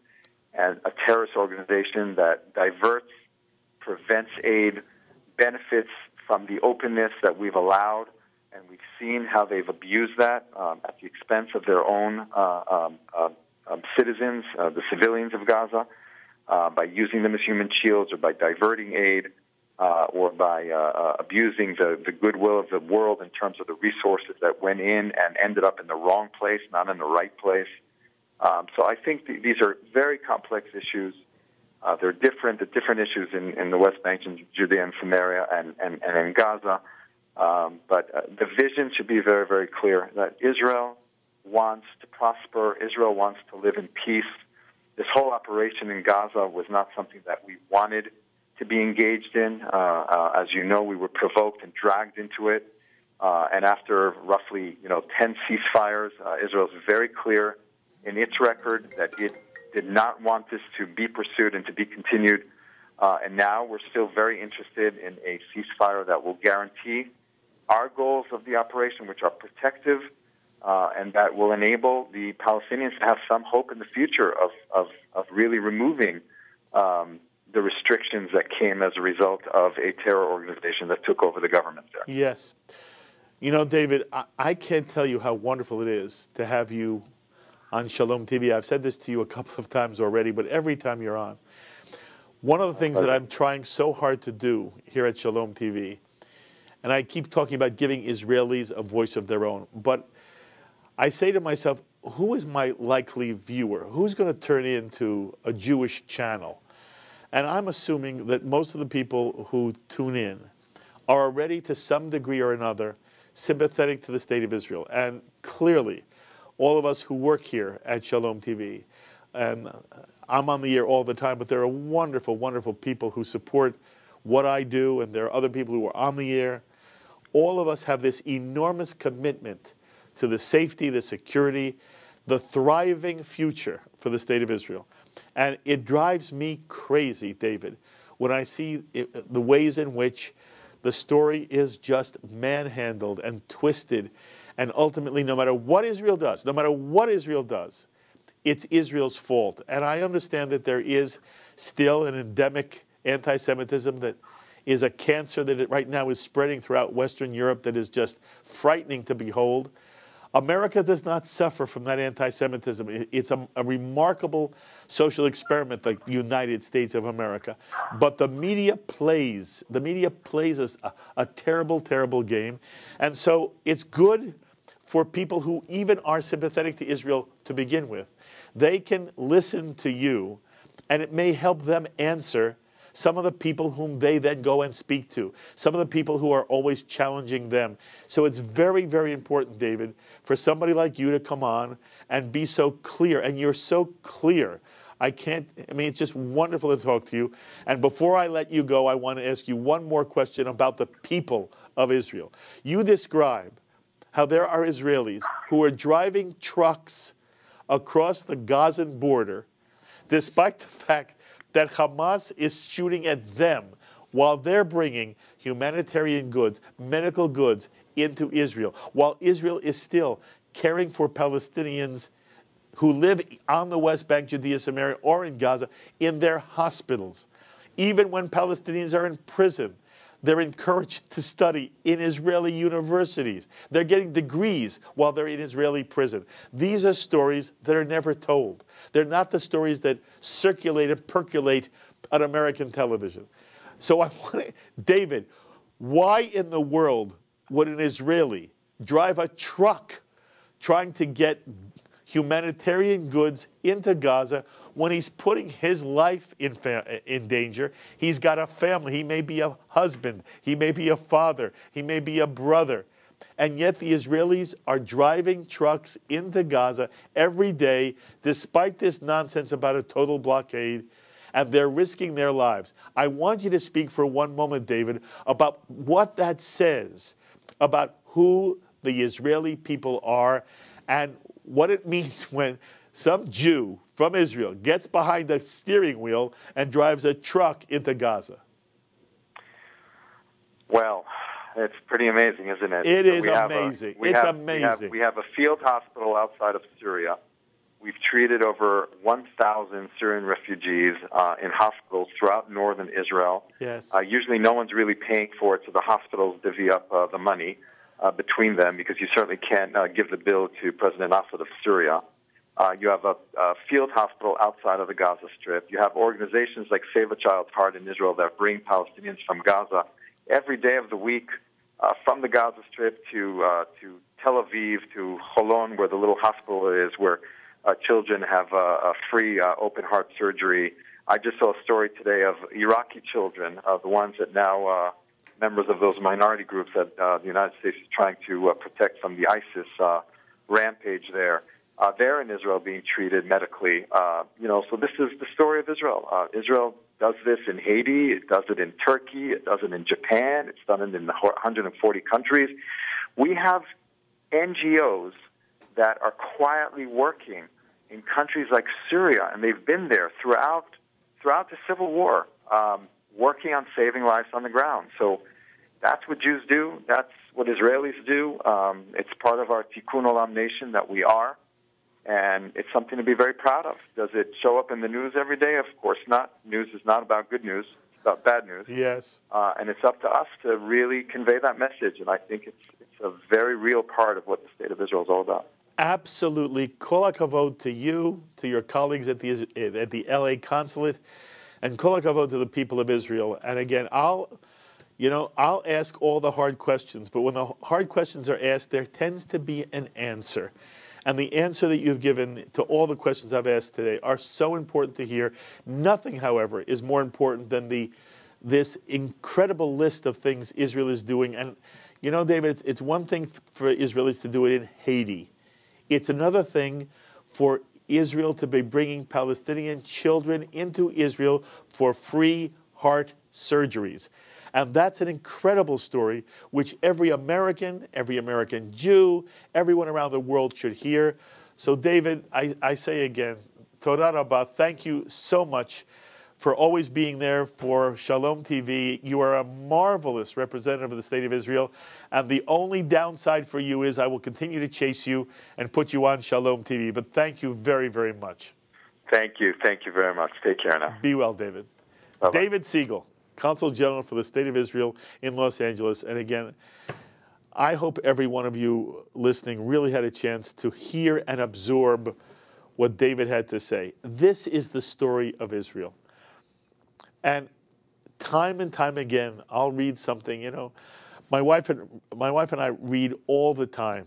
and a terrorist organization that diverts, prevents aid, benefits from the openness that we've allowed, and we've seen how they've abused that at the expense of their own citizens, the civilians of Gaza, by using them as human shields or by diverting aid or by abusing the goodwill of the world in terms of the resources that went in and ended up in the wrong place, not in the right place. So I think these are very complex issues. They're different issues in the West Bank, and Judea and Samaria, and in Gaza. But the vision should be very, very clear that Israel wants to prosper. Israel wants to live in peace. This whole operation in Gaza was not something that we wanted to be engaged in. As you know, we were provoked and dragged into it. And after roughly 10 ceasefires, Israel is very clear in its record that it did not want this to be pursued and to be continued. And now we're still very interested in a ceasefire that will guarantee our goals of the operation, which are protective, and that will enable the Palestinians to have some hope in the future of really removing the restrictions that came as a result of a terror organization that took over the government there. Yes. You know, David, I can't tell you how wonderful it is to have you on Shalom TV. I've said this to you a couple of times already, but every time you're on, one of the things that I'm trying so hard to do here at Shalom TV, and I keep talking about giving Israelis a voice of their own, but I say to myself, who is my likely viewer? Who's going to turn into a Jewish channel? And I'm assuming that most of the people who tune in are already, to some degree or another, sympathetic to the state of Israel. And clearly, all of us who work here at Shalom TV, and I'm on the air all the time, but there are wonderful, wonderful people who support what I do, and there are other people who are on the air. All of us have this enormous commitment to the safety, the security, the thriving future for the state of Israel. And it drives me crazy, David, when I see the ways in which the story is just manhandled and twisted. And ultimately, no matter what Israel does, it's Israel's fault. And I understand that there is still an endemic anti-Semitism that is a cancer that right now is spreading throughout Western Europe that is just frightening to behold. America does not suffer from that anti-Semitism. It's a remarkable social experiment, like the United States of America. But the media plays a terrible, terrible game. And so it's good for people who even are sympathetic to Israel to begin with. They can listen to you, and it may help them answer some of the people whom they then go and speak to, some of the people who are always challenging them. So it's very, very important, David, for somebody like you to come on and be so clear. And you're so clear. It's just wonderful to talk to you. And before I let you go, I want to ask you one more question about the people of Israel. You describe how there are Israelis who are driving trucks across the Gazan border, despite the fact that Hamas is shooting at them while they're bringing humanitarian goods, medical goods into Israel, while Israel is still caring for Palestinians who live on the West Bank, Judea, Samaria, or in Gaza, in their hospitals. Even when Palestinians are in prison, they're encouraged to study in Israeli universities. They're getting degrees while they're in Israeli prison. These are stories that are never told. They're not the stories that circulate and percolate on American television. So I want to, David, why in the world would an Israeli drive a truck trying to get humanitarian goods into Gaza when he's putting his life in danger? He's got a family. He may be a husband. He may be a father. He may be a brother. And yet the Israelis are driving trucks into Gaza every day, despite this nonsense about a total blockade, and they're risking their lives. I want you to speak for one moment, David, about what that says about who the Israeli people are and what it means when some Jew from Israel gets behind the steering wheel and drives a truck into Gaza. Well, it's pretty amazing, isn't it? It is amazing. It's amazing. We have a field hospital outside of Syria. We've treated over 1,000 Syrian refugees in hospitals throughout northern Israel. Yes. Usually no one's really paying for it, so the hospitals divvy up the money between them, because you certainly can't give the bill to President Assad of Syria. You have a field hospital outside of the Gaza Strip. You have organizations like Save a Child's Heart in Israel that bring Palestinians from Gaza every day of the week from the Gaza Strip to Tel Aviv, to Holon, where the little hospital is, where children have a free open-heart surgery. I just saw a story today of Iraqi children, the ones that now members of those minority groups that the United States is trying to protect from the ISIS rampage there. They're in Israel being treated medically. So this is the story of Israel. Israel does this in Haiti. It does it in Turkey. It does it in Japan. It's done it in 140 countries. We have NGOs that are quietly working in countries like Syria, and they've been there throughout the civil war, working on saving lives on the ground. So that's what Jews do. That's what Israelis do. It's part of our Tikkun Olam nation that we are, and it's something to be very proud of. Does it show up in the news every day? Of course not. News is not about good news. It's about bad news. Yes. And it's up to us to really convey that message, and I think it's a very real part of what the State of Israel is all about. Absolutely. Kol hakavod to you, to your colleagues at the LA consulate, and kol hakavod to the people of Israel. And again, I'll ask all the hard questions, but when the hard questions are asked, there tends to be an answer. And the answer that you've given to all the questions I've asked today are so important to hear. Nothing, however, is more important than this incredible list of things Israel is doing. And, David, it's one thing for Israelis to do it in Haiti. It's another thing for Israel to be bringing Palestinian children into Israel for free heart surgeries. And that's an incredible story which every American Jew, everyone around the world should hear. So, David, I say again, Toda Rabba, thank you so much for always being there for Shalom TV. You are a marvelous representative of the State of Israel. And the only downside for you is I will continue to chase you and put you on Shalom TV. But thank you very, very much. Thank you. Thank you very much. Take care now. Be well, David. Bye-bye. David Siegel, Consul General for the State of Israel in Los Angeles. And again, I hope every one of you listening really had a chance to hear and absorb what David had to say. This is the story of Israel. And time again, I'll read something, My wife and I read all the time.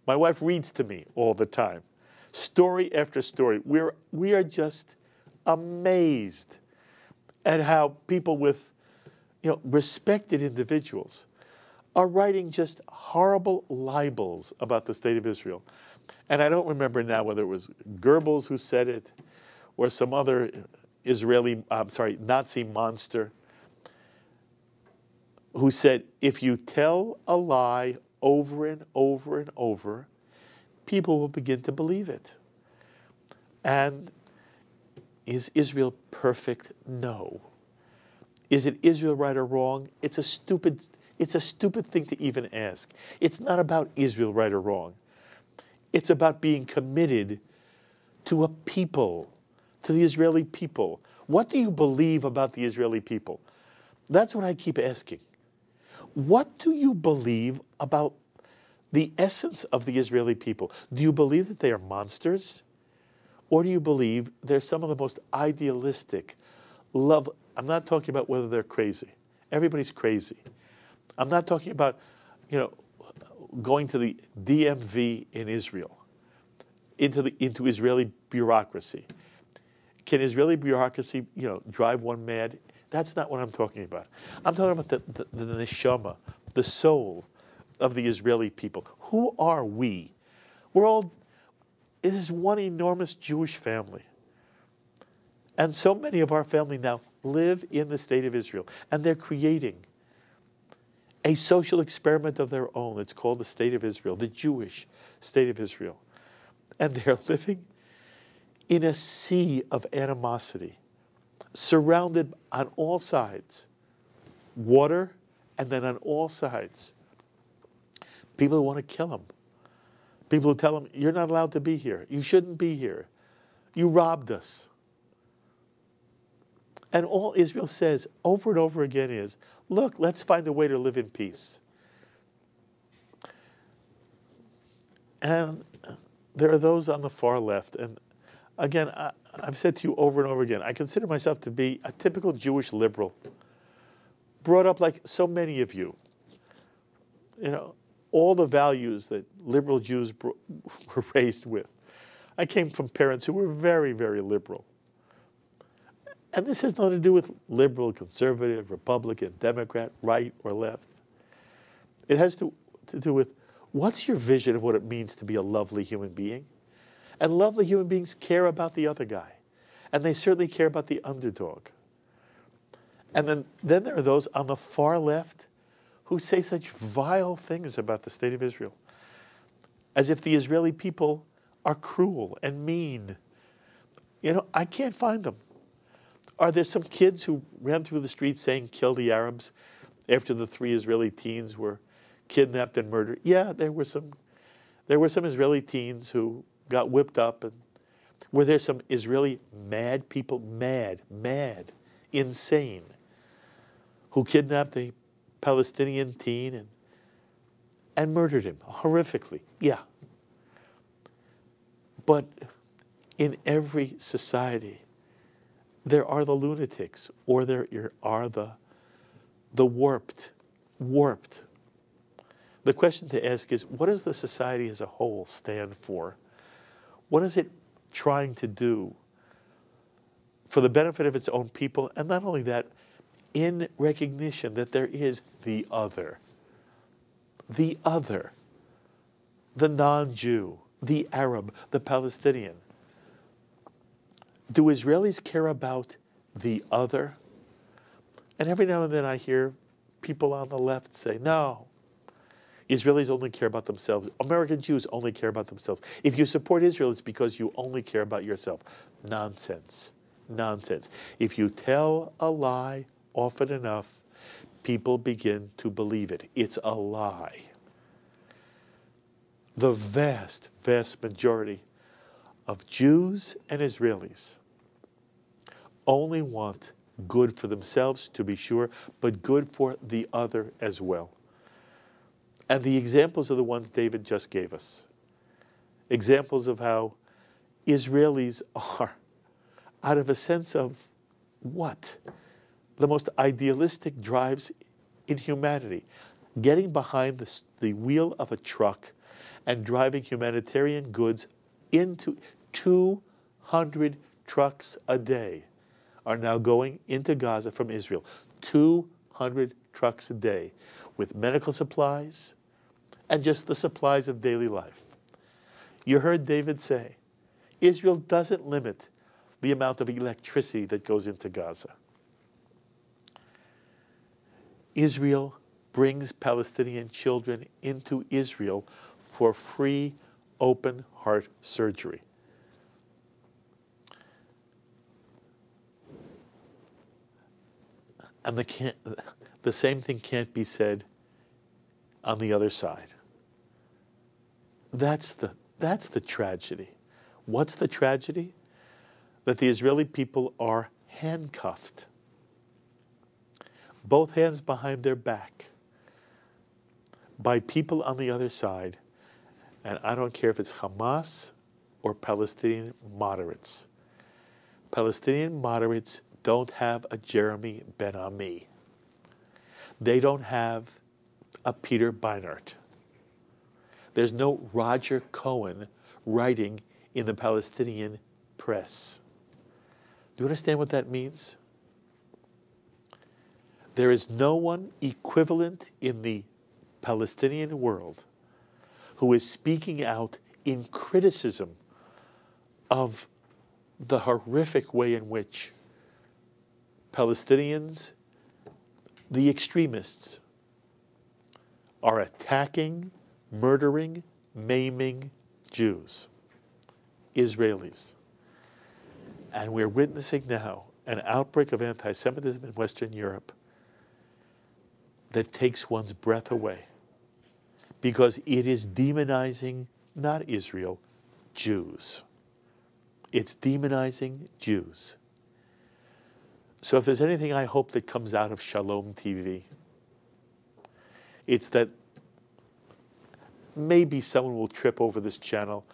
My wife reads to me all the time. Story after story. We are just amazed at how people with respected individuals are writing just horrible libels about the State of Israel. And I don't remember now whether it was Goebbels who said it or some other Nazi monster who said, if you tell a lie over and over and over, people will begin to believe it. And is Israel perfect? No. Is it Israel right or wrong? It's a stupid thing to even ask. It's not about Israel right or wrong. It's about being committed to a people, to the Israeli people. What do you believe about the Israeli people? That's what I keep asking. What do you believe about the essence of the Israeli people? Do you believe that they are monsters? Or do you believe they're some of the most idealistic, love? I'm not talking about whether they're crazy. Everybody's crazy. I'm not talking about, going to the DMV in Israel, into Israeli bureaucracy. Can Israeli bureaucracy, drive one mad? That's not what I'm talking about. I'm talking about the neshama, the soul of the Israeli people. Who are we? It is one enormous Jewish family. And so many of our family now live in the state of Israel. And they're creating a social experiment of their own. It's called the State of Israel, the Jewish State of Israel. And they're living in a sea of animosity, surrounded on all sides. Water, and then on all sides, people who want to kill them. People who tell them, you're not allowed to be here. You shouldn't be here. You robbed us. And all Israel says over and over again is, look, let's find a way to live in peace. And there are those on the far left. And again, I've said to you over and over again, I consider myself to be a typical Jewish liberal, brought up like so many of you. All the values that liberal Jews were raised with. I came from parents who were very, very liberal. And this has nothing to do with liberal, conservative, Republican, Democrat, right or left. It has to do with what's your vision of what it means to be a lovely human being? And lovely human beings care about the other guy. And they certainly care about the underdog. And then there are those on the far left who say such vile things about the state of Israel, as if the Israeli people are cruel and mean. I can't find them. Are there some kids who ran through the streets saying, kill the Arabs, after the 3 Israeli teens were kidnapped and murdered? Yeah, there were some Israeli teens who got whipped up. And were there some Israeli mad people, mad, insane, who kidnapped a Palestinian teen and murdered him horrifically? Yeah. But in every society, there are the lunatics, or there are the warped. The question to ask is, what does the society as a whole stand for? What is it trying to do for the benefit of its own people? And not only that, in recognition that there is the other, the non-Jew, the Arab, the Palestinian. Do Israelis care about the other? And every now and then I hear people on the left say, no, Israelis only care about themselves. American Jews only care about themselves. If you support Israel, it's because you only care about yourself. Nonsense. If you tell a lie often enough, people begin to believe it. It's a lie. The vast majority of Jews and Israelis only want good for themselves, to be sure, but good for the other as well. And the examples are the ones David just gave us. Examples of how Israelis are, out of a sense of what? The most idealistic drives in humanity. Getting behind the wheel of a truck and driving humanitarian goods into 200 trucks a day are now going into Gaza from Israel. 200 trucks a day with medical supplies and just the supplies of daily life. You heard David say, Israel doesn't limit the amount of electricity that goes into Gaza. Israel brings Palestinian children into Israel for free open heart surgery. And the same thing can't be said on the other side. That's the tragedy. What's the tragedy? That the Israeli people are handcuffed, both hands behind their back, by people on the other side. And I don't care if it's Hamas or Palestinian moderates. Palestinian moderates don't have a Jeremy Ben-Ami. They don't have a Peter Beinart. There's no Roger Cohen writing in the Palestinian press. Do you understand what that means? There is no one equivalent in the Palestinian world who is speaking out in criticism of the horrific way in which Palestinians, the extremists, are attacking, murdering, maiming Jews, Israelis. And we're witnessing now an outbreak of anti-Semitism in Western Europe that takes one's breath away, because it is demonizing not Israel, Jews. It's demonizing Jews. So if there's anything I hope that comes out of Shalom TV, it's that maybe someone will trip over this channel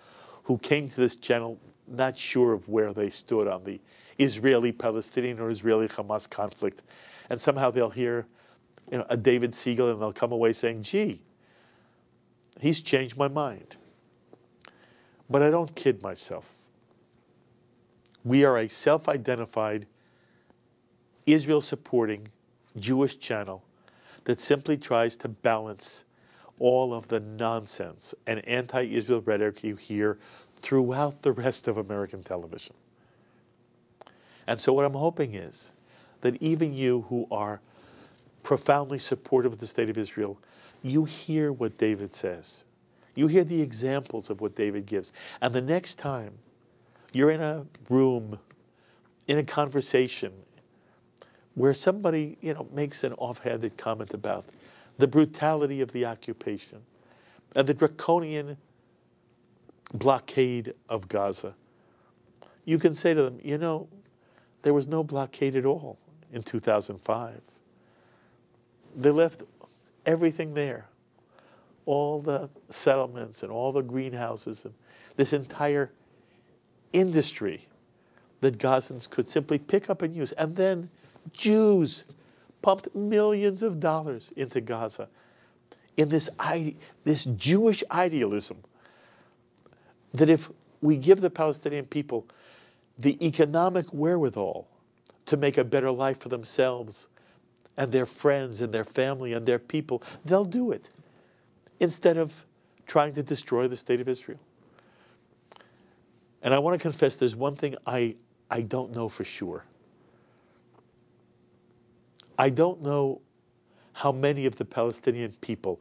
who came to this channel not sure of where they stood on the Israeli-Palestinian or Israeli-Hamas conflict. And somehow they'll hear a David Siegel and they'll come away saying, gee, he's changed my mind. But I don't kid myself. We are a self-identified Israel-supporting Jewish channel that simply tries to balance all of the nonsense and anti-Israel rhetoric you hear throughout the rest of American television. And so what I'm hoping is that even you who are profoundly supportive of the state of Israel, you hear what David says. You hear the examples of what David gives. And the next time you're in a room, in a conversation, where somebody, makes an offhanded comment about the brutality of the occupation and the draconian blockade of Gaza, you can say to them, there was no blockade at all in 2005. They left everything there, all the settlements and all the greenhouses and this entire industry that Gazans could simply pick up and use. And then Jews pumped millions of dollars into Gaza in this Jewish idealism that if we give the Palestinian people the economic wherewithal to make a better life for themselves and their friends and their family and their people, they'll do it instead of trying to destroy the state of Israel. And I want to confess there's one thing I don't know for sure. I don't know how many of the Palestinian people,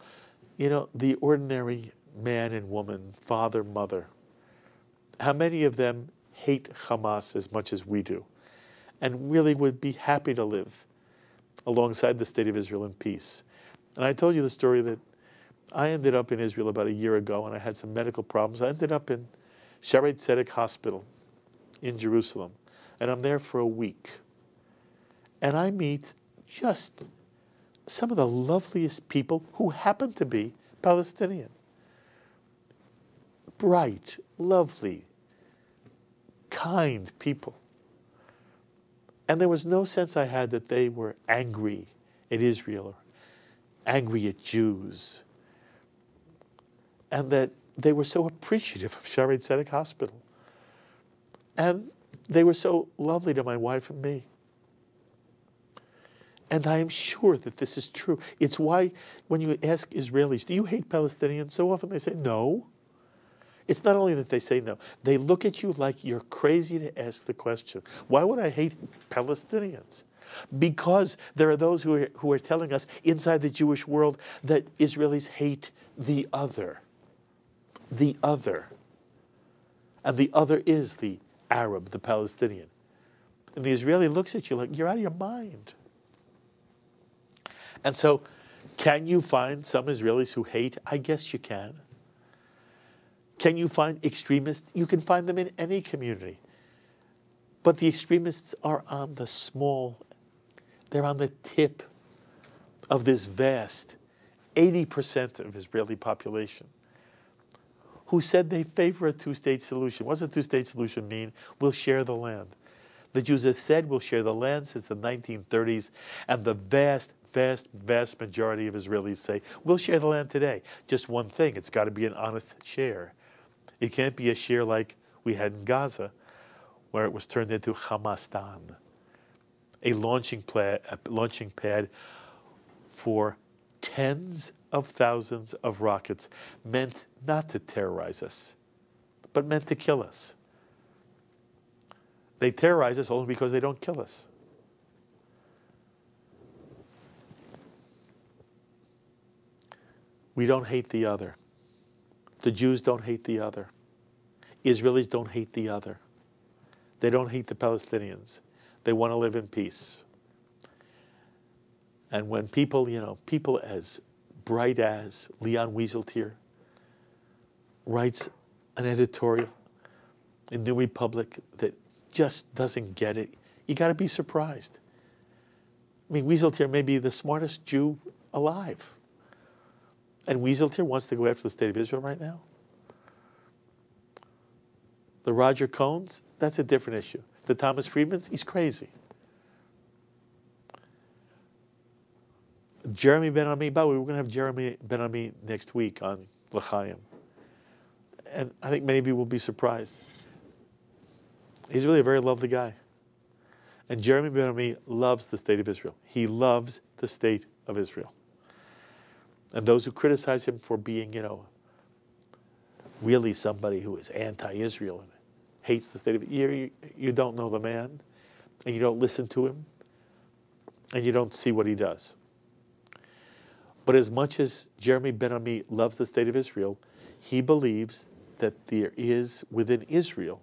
the ordinary man and woman, father, mother, how many of them hate Hamas as much as we do and really would be happy to live alongside the state of Israel in peace. And I told you the story that I ended up in Israel about a year ago and I had some medical problems. I ended up in Shaarei Tzedek Hospital in Jerusalem, and I'm there for a week. And I meet just some of the loveliest people who happen to be Palestinian. Bright, lovely, kind people. And there was no sense I had that they were angry at Israel or angry at Jews. And that they were so appreciative of Shaarei Tzedek Hospital. And they were so lovely to my wife and me. And I am sure that this is true. It's why when you ask Israelis, do you hate Palestinians? So often they say no. It's not only that they say no. They look at you like you're crazy to ask the question. Why would I hate Palestinians? Because there are those who are telling us inside the Jewish world that Israelis hate the other. The other. And the other is the Arab, the Palestinian. And the Israeli looks at you like, you're out of your mind. And so, can you find some Israelis who hate? I guess you can. Can you find extremists? You can find them in any community. But the extremists are on the small, they're on the tip of this vast 80% of Israeli population who said they favor a two-state solution. What does a two-state solution mean? We'll share the land. The Jews have said we'll share the land since the 1930s, and the vast, vast, vast majority of Israelis say we'll share the land today. Just one thing, it's got to be an honest share. It can't be a share like we had in Gaza, where it was turned into Hamastan, a launching pad for tens of thousands of rockets meant not to terrorize us, but meant to kill us. They terrorize us only because they don't kill us. We don't hate the other. The Jews don't hate the other. Israelis don't hate the other. They don't hate the Palestinians. They want to live in peace. And when people, people as bright as Leon Wieseltier writes an editorial in New Republic that just doesn't get it, you got to be surprised. I mean, Wieseltier may be the smartest Jew alive. And Wieseltier wants to go after the state of Israel right now. The Roger Cohns, that's a different issue. The Thomas Friedmans, he's crazy. Jeremy Ben-Ami, by the way, we're going to have Jeremy Ben-Ami next week on L'Chaim. And I think many of you will be surprised. He's really a very lovely guy. And Jeremy Ben-Ami loves the state of Israel. He loves the state of Israel. And those who criticize him for being, really somebody who is anti-Israel and hates the state of Israel, you don't know the man, and you don't listen to him, and you don't see what he does. But as much as Jeremy Ben-Ami loves the state of Israel, he believes that there is within Israel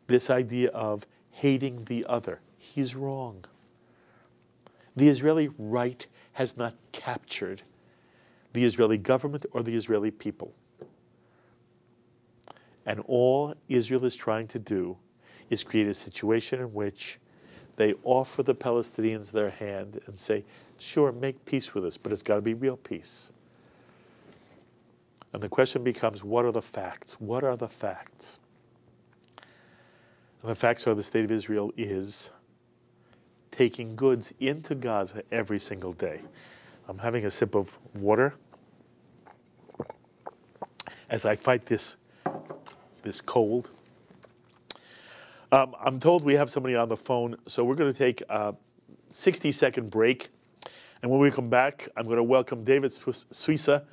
this idea of hating the other. He's wrong. The Israeli right has not captured the Israeli government or the Israeli people. And all Israel is trying to do is create a situation in which they offer the Palestinians their hand and say, sure, make peace with us, but it's got to be real peace. And the question becomes, what are the facts? What are the facts? And the facts are the state of Israel is taking goods into Gaza every single day. I'm having a sip of water as I fight this cold. I'm told we have somebody on the phone, so we're going to take a 60-second break. And when we come back, I'm going to welcome David Suissa,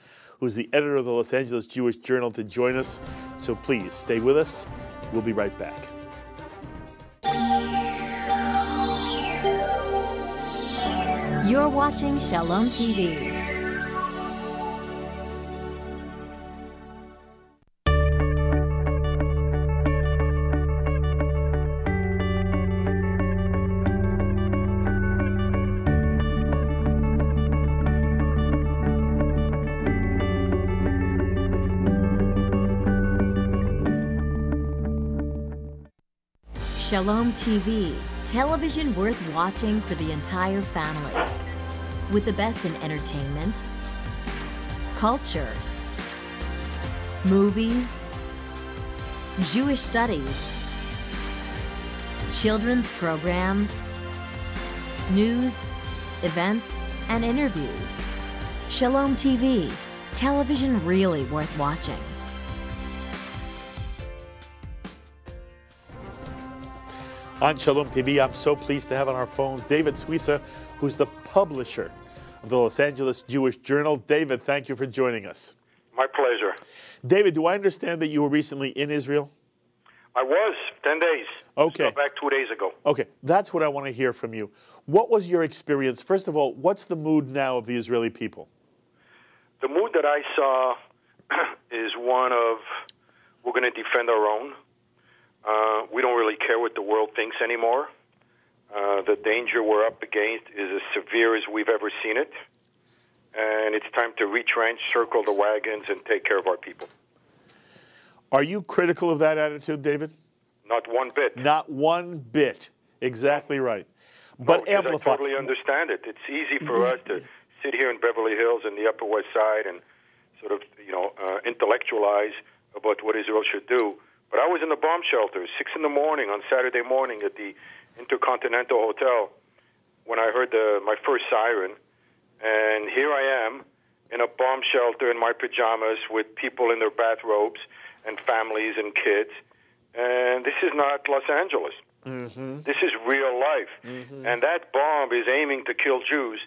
who's the editor of the Los Angeles Jewish Journal, to join us. So please, stay with us. We'll be right back. You're watching Shalom TV. Shalom TV, television worth watching for the entire family. With the best in entertainment, culture, movies, Jewish studies, children's programs, news, events, and interviews. Shalom TV, television really worth watching. On Shalom TV, I'm so pleased to have on our phones David Suissa, who's the publisher of the Los Angeles Jewish Journal. David, thank you for joining us. My pleasure. David, do I understand that you were recently in Israel? I was 10 days. Okay. Got back 2 days ago. Okay, that's what I want to hear from you. What was your experience? First of all, what's the mood now of the Israeli people? The mood that I saw is one of, we're going to defend our own. We don't really care what the world thinks anymore. The danger we're up against is as severe as we've ever seen it. And it's time to retrench, circle the wagons, and take care of our people. Are you critical of that attitude, David? Not one bit. Not one bit. Exactly right. But no, amplify. I totally understand it. It's easy for us to sit here in Beverly Hills and the Upper West Side and sort of, intellectualize about what Israel should do. But I was in the bomb shelter, 6 in the morning on Saturday morning at the Intercontinental Hotel when I heard my first siren. And here I am in a bomb shelter in my pajamas with people in their bathrobes and families and kids. And this is not Los Angeles. Mm-hmm. This is real life. Mm-hmm. And that bomb is aiming to kill Jews.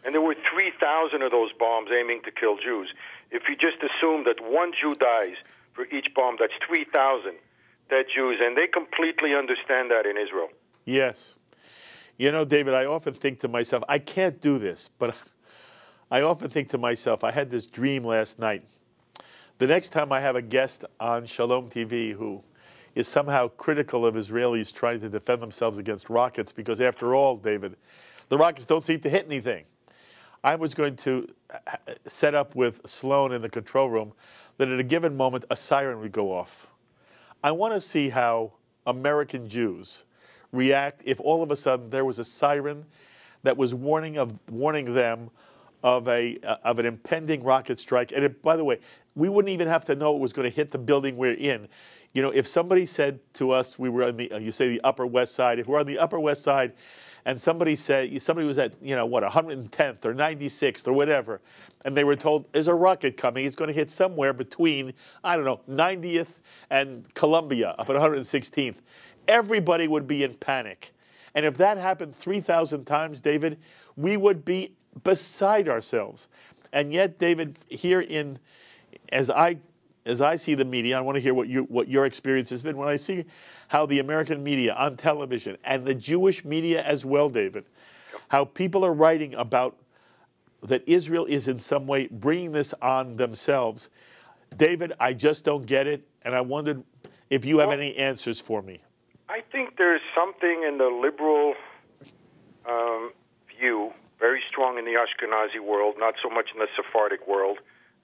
And there were 3,000 of those bombs aiming to kill Jews. If you just assume that one Jew dies for each bomb, that's 3,000 dead Jews. And they completely understand that in Israel. Yes. You know, David, I often think to myself, I can't do this, but I often think to myself, I had this dream last night. The next time I have a guest on Shalom TV who is somehow critical of Israelis trying to defend themselves against rockets, because after all, David, the rockets don't seem to hit anything. I was going to set up with Sloan in the control room that at a given moment a siren would go off. I want to see how American Jews react if all of a sudden there was a siren that was warning them of an impending rocket strike. And by the way, we wouldn't even have to know it was going to hit the building we're in. You know, if somebody said to us, we were on the Upper West Side, if we're on the Upper West Side and somebody was at, 110th or 96th or whatever, and they were told, there's a rocket coming, it's going to hit somewhere between, 90th and Columbia, up at 116th, everybody would be in panic. And if that happened 3,000 times, David, we would be beside ourselves. And yet, David, here as I see the media, I want to hear what your experience has been. When I see how the American media on television and the Jewish media as well, David, how people are writing about that Israel is in some way bringing this on themselves. David, I just don't get it, and I wondered if you have any answers for me. I think there's something in the liberal view, very strong in the Ashkenazi world, not so much in the Sephardic world,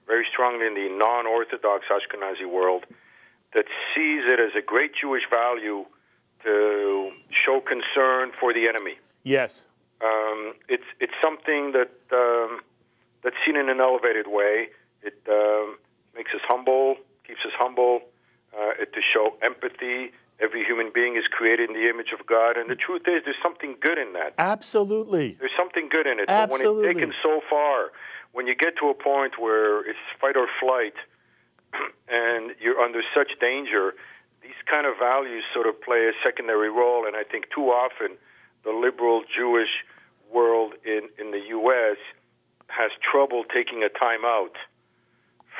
very strongly in the non-Orthodox Ashkenazi world, that sees it as a great Jewish value to show concern for the enemy. Yes. It's something that's seen in an elevated way. It makes us humble, keeps us humble, to show empathy. Every human being is created in the image of God, and the truth is there's something good in that. Absolutely. There's something good in it. Absolutely. But when it's taken so far, when you get to a point where it's fight or flight and you're under such danger, these kind of values sort of play a secondary role, and I think too often the liberal Jewish world in the U.S. has trouble taking a time out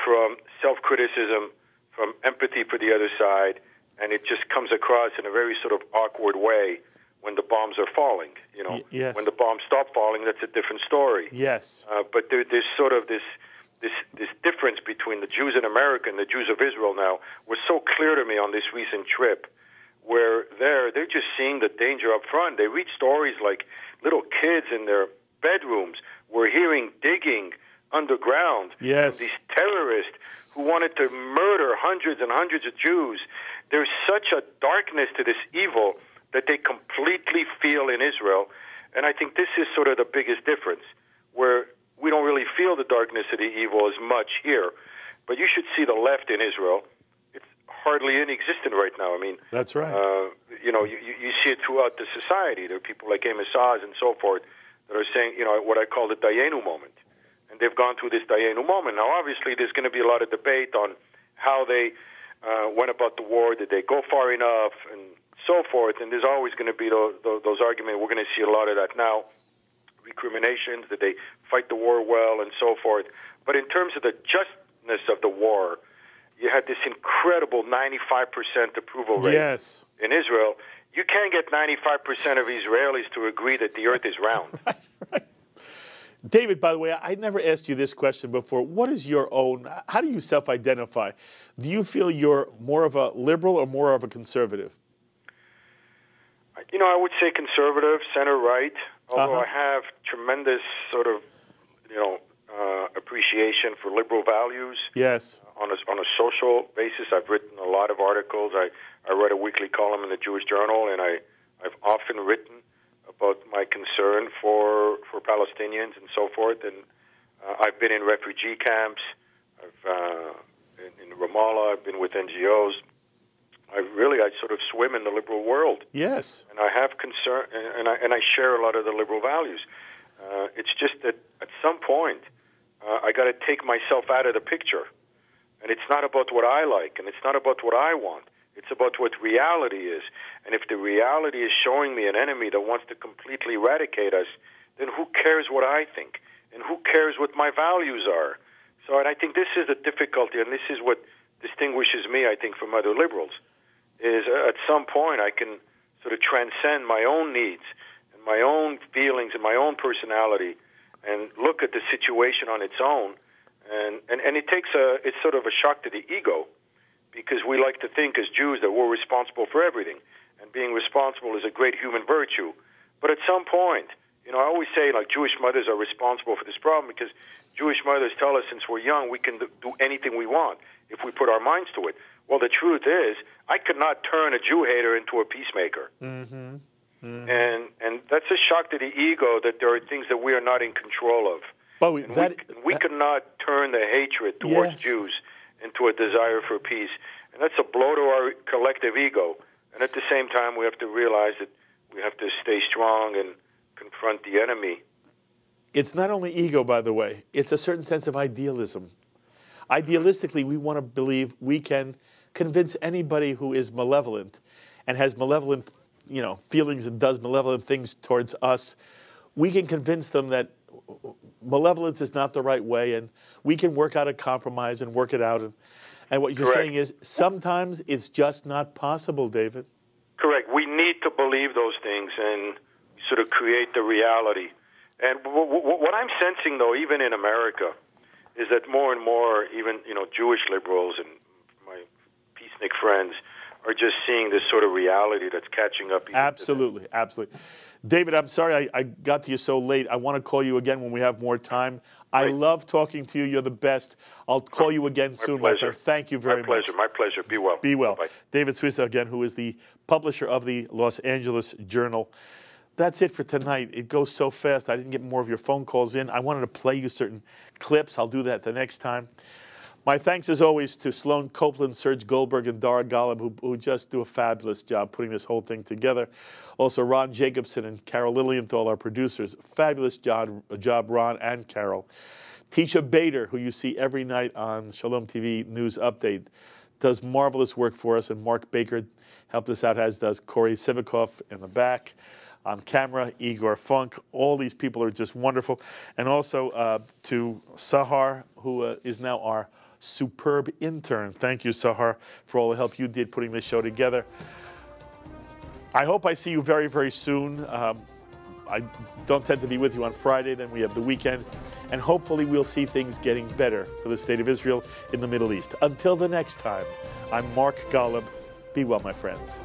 from self-criticism, from empathy for the other side, and it just comes across in a very sort of awkward way when the bombs are falling. Yes. When the bombs stop falling, that's a different story. Yes. But there's sort of this difference between the Jews in America and the Jews of Israel now was so clear to me on this recent trip, where they're just seeing the danger up front. They read stories like little kids in their bedrooms were hearing digging underground. Yes. These terrorists who wanted to murder hundreds and hundreds of Jews. There's such a darkness to this evil that they completely feel in Israel. And I think this is sort of the biggest difference, where we don't really feel the darkness of the evil as much here. But you should see the left in Israel. It's hardly inexistent right now. I mean, that's right. You see it throughout the society. There are people like Amos Oz and so forth that are saying, what I call the Dayenu moment. And they've gone through this Dayenu moment. Now, obviously, there's going to be a lot of debate on how they went about the war. Did they go far enough? And so forth. And there's always going to be those arguments. We're going to see a lot of that now. Recriminations, did they fight the war well, and so forth. But in terms of the justness of the war, you had this incredible 95% approval rate Yes. in Israel. You can't get 95% of Israelis to agree that the earth is round. Right. David, by the way, I never asked you this question before. What is your own, how do you self-identify? Do you feel you're more of a liberal or more of a conservative? You know, I would say conservative, center-right, although I have tremendous sort of, appreciation for liberal values. Yes. On a social basis, I've written a lot of articles. I write a weekly column in the Jewish Journal, and I've often written about my concern for Palestinians and so forth. And I've been in refugee camps. In Ramallah, I've been with NGOs. I sort of swim in the liberal world. Yes. And I have concern, and I share a lot of the liberal values. It's just that at some point, I got to take myself out of the picture. And it's not about what I like, and it's not about what I want. It's about what reality is. And if the reality is showing me an enemy that wants to completely eradicate us, then who cares what I think? And who cares what my values are? So, and I think this is the difficulty, and this is what distinguishes me, I think, from other liberals, is at some point I can sort of transcend my own needs and my own feelings and my own personality and look at the situation on its own. And it's sort of a shock to the ego, because we like to think as Jews that we're responsible for everything, and being responsible is a great human virtue. But at some point, I always say, like, Jewish mothers are responsible for this problem because Jewish mothers tell us since we're young we can do anything we want if we put our minds to it. Well, the truth is, I could not turn a Jew hater into a peacemaker. Mm-hmm. Mm-hmm. And that's a shock to the ego that there are things that we are not in control of. But we cannot turn the hatred towards Jews into a desire for peace. And that's a blow to our collective ego. And at the same time, we have to realize that we have to stay strong and confront the enemy. It's not only ego, by the way. It's a certain sense of idealism. Idealistically, we want to believe we can convince anybody who is malevolent and has malevolent, feelings and does malevolent things towards us. We can convince them that malevolence is not the right way, and we can work out a compromise and work it out. And what you're saying is sometimes it's just not possible, David. Correct. We need to believe those things and sort of create the reality. And what I'm sensing, though, even in America, is that more and more, even Jewish liberals and my peacenik friends are just seeing this sort of reality that's catching up. Absolutely, absolutely. David, I'm sorry I got to you so late. I want to call you again when we have more time. I love talking to you. You're the best. I'll call you again soon, my friend. Thank you very much. My pleasure. Be well. Be well. Bye-bye. David Suissa, again, who is the publisher of the Los Angeles Journal. That's it for tonight. It goes so fast. I didn't get more of your phone calls in. I wanted to play you certain clips. I'll do that the next time. My thanks, as always, to Sloan Copeland, Serge Goldberg, and Dara Golub, who just do a fabulous job putting this whole thing together. Also, Ron Jacobson and Carol Lilienthal, our producers. Fabulous job, Ron and Carol. Tisha Bader, who you see every night on Shalom TV News Update, does marvelous work for us. And Mark Baker helped us out, as does Corey Sivikoff in the back. On camera, Igor Funk. All these people are just wonderful. And also to Sahar, who is now our superb intern. Thank you, Sahar, for all the help you did putting this show together. I hope I see you very, very soon. I don't tend to be with you on Friday. Then we have the weekend. And hopefully we'll see things getting better for the state of Israel in the Middle East. Until the next time, I'm Mark Golub. Be well, my friends.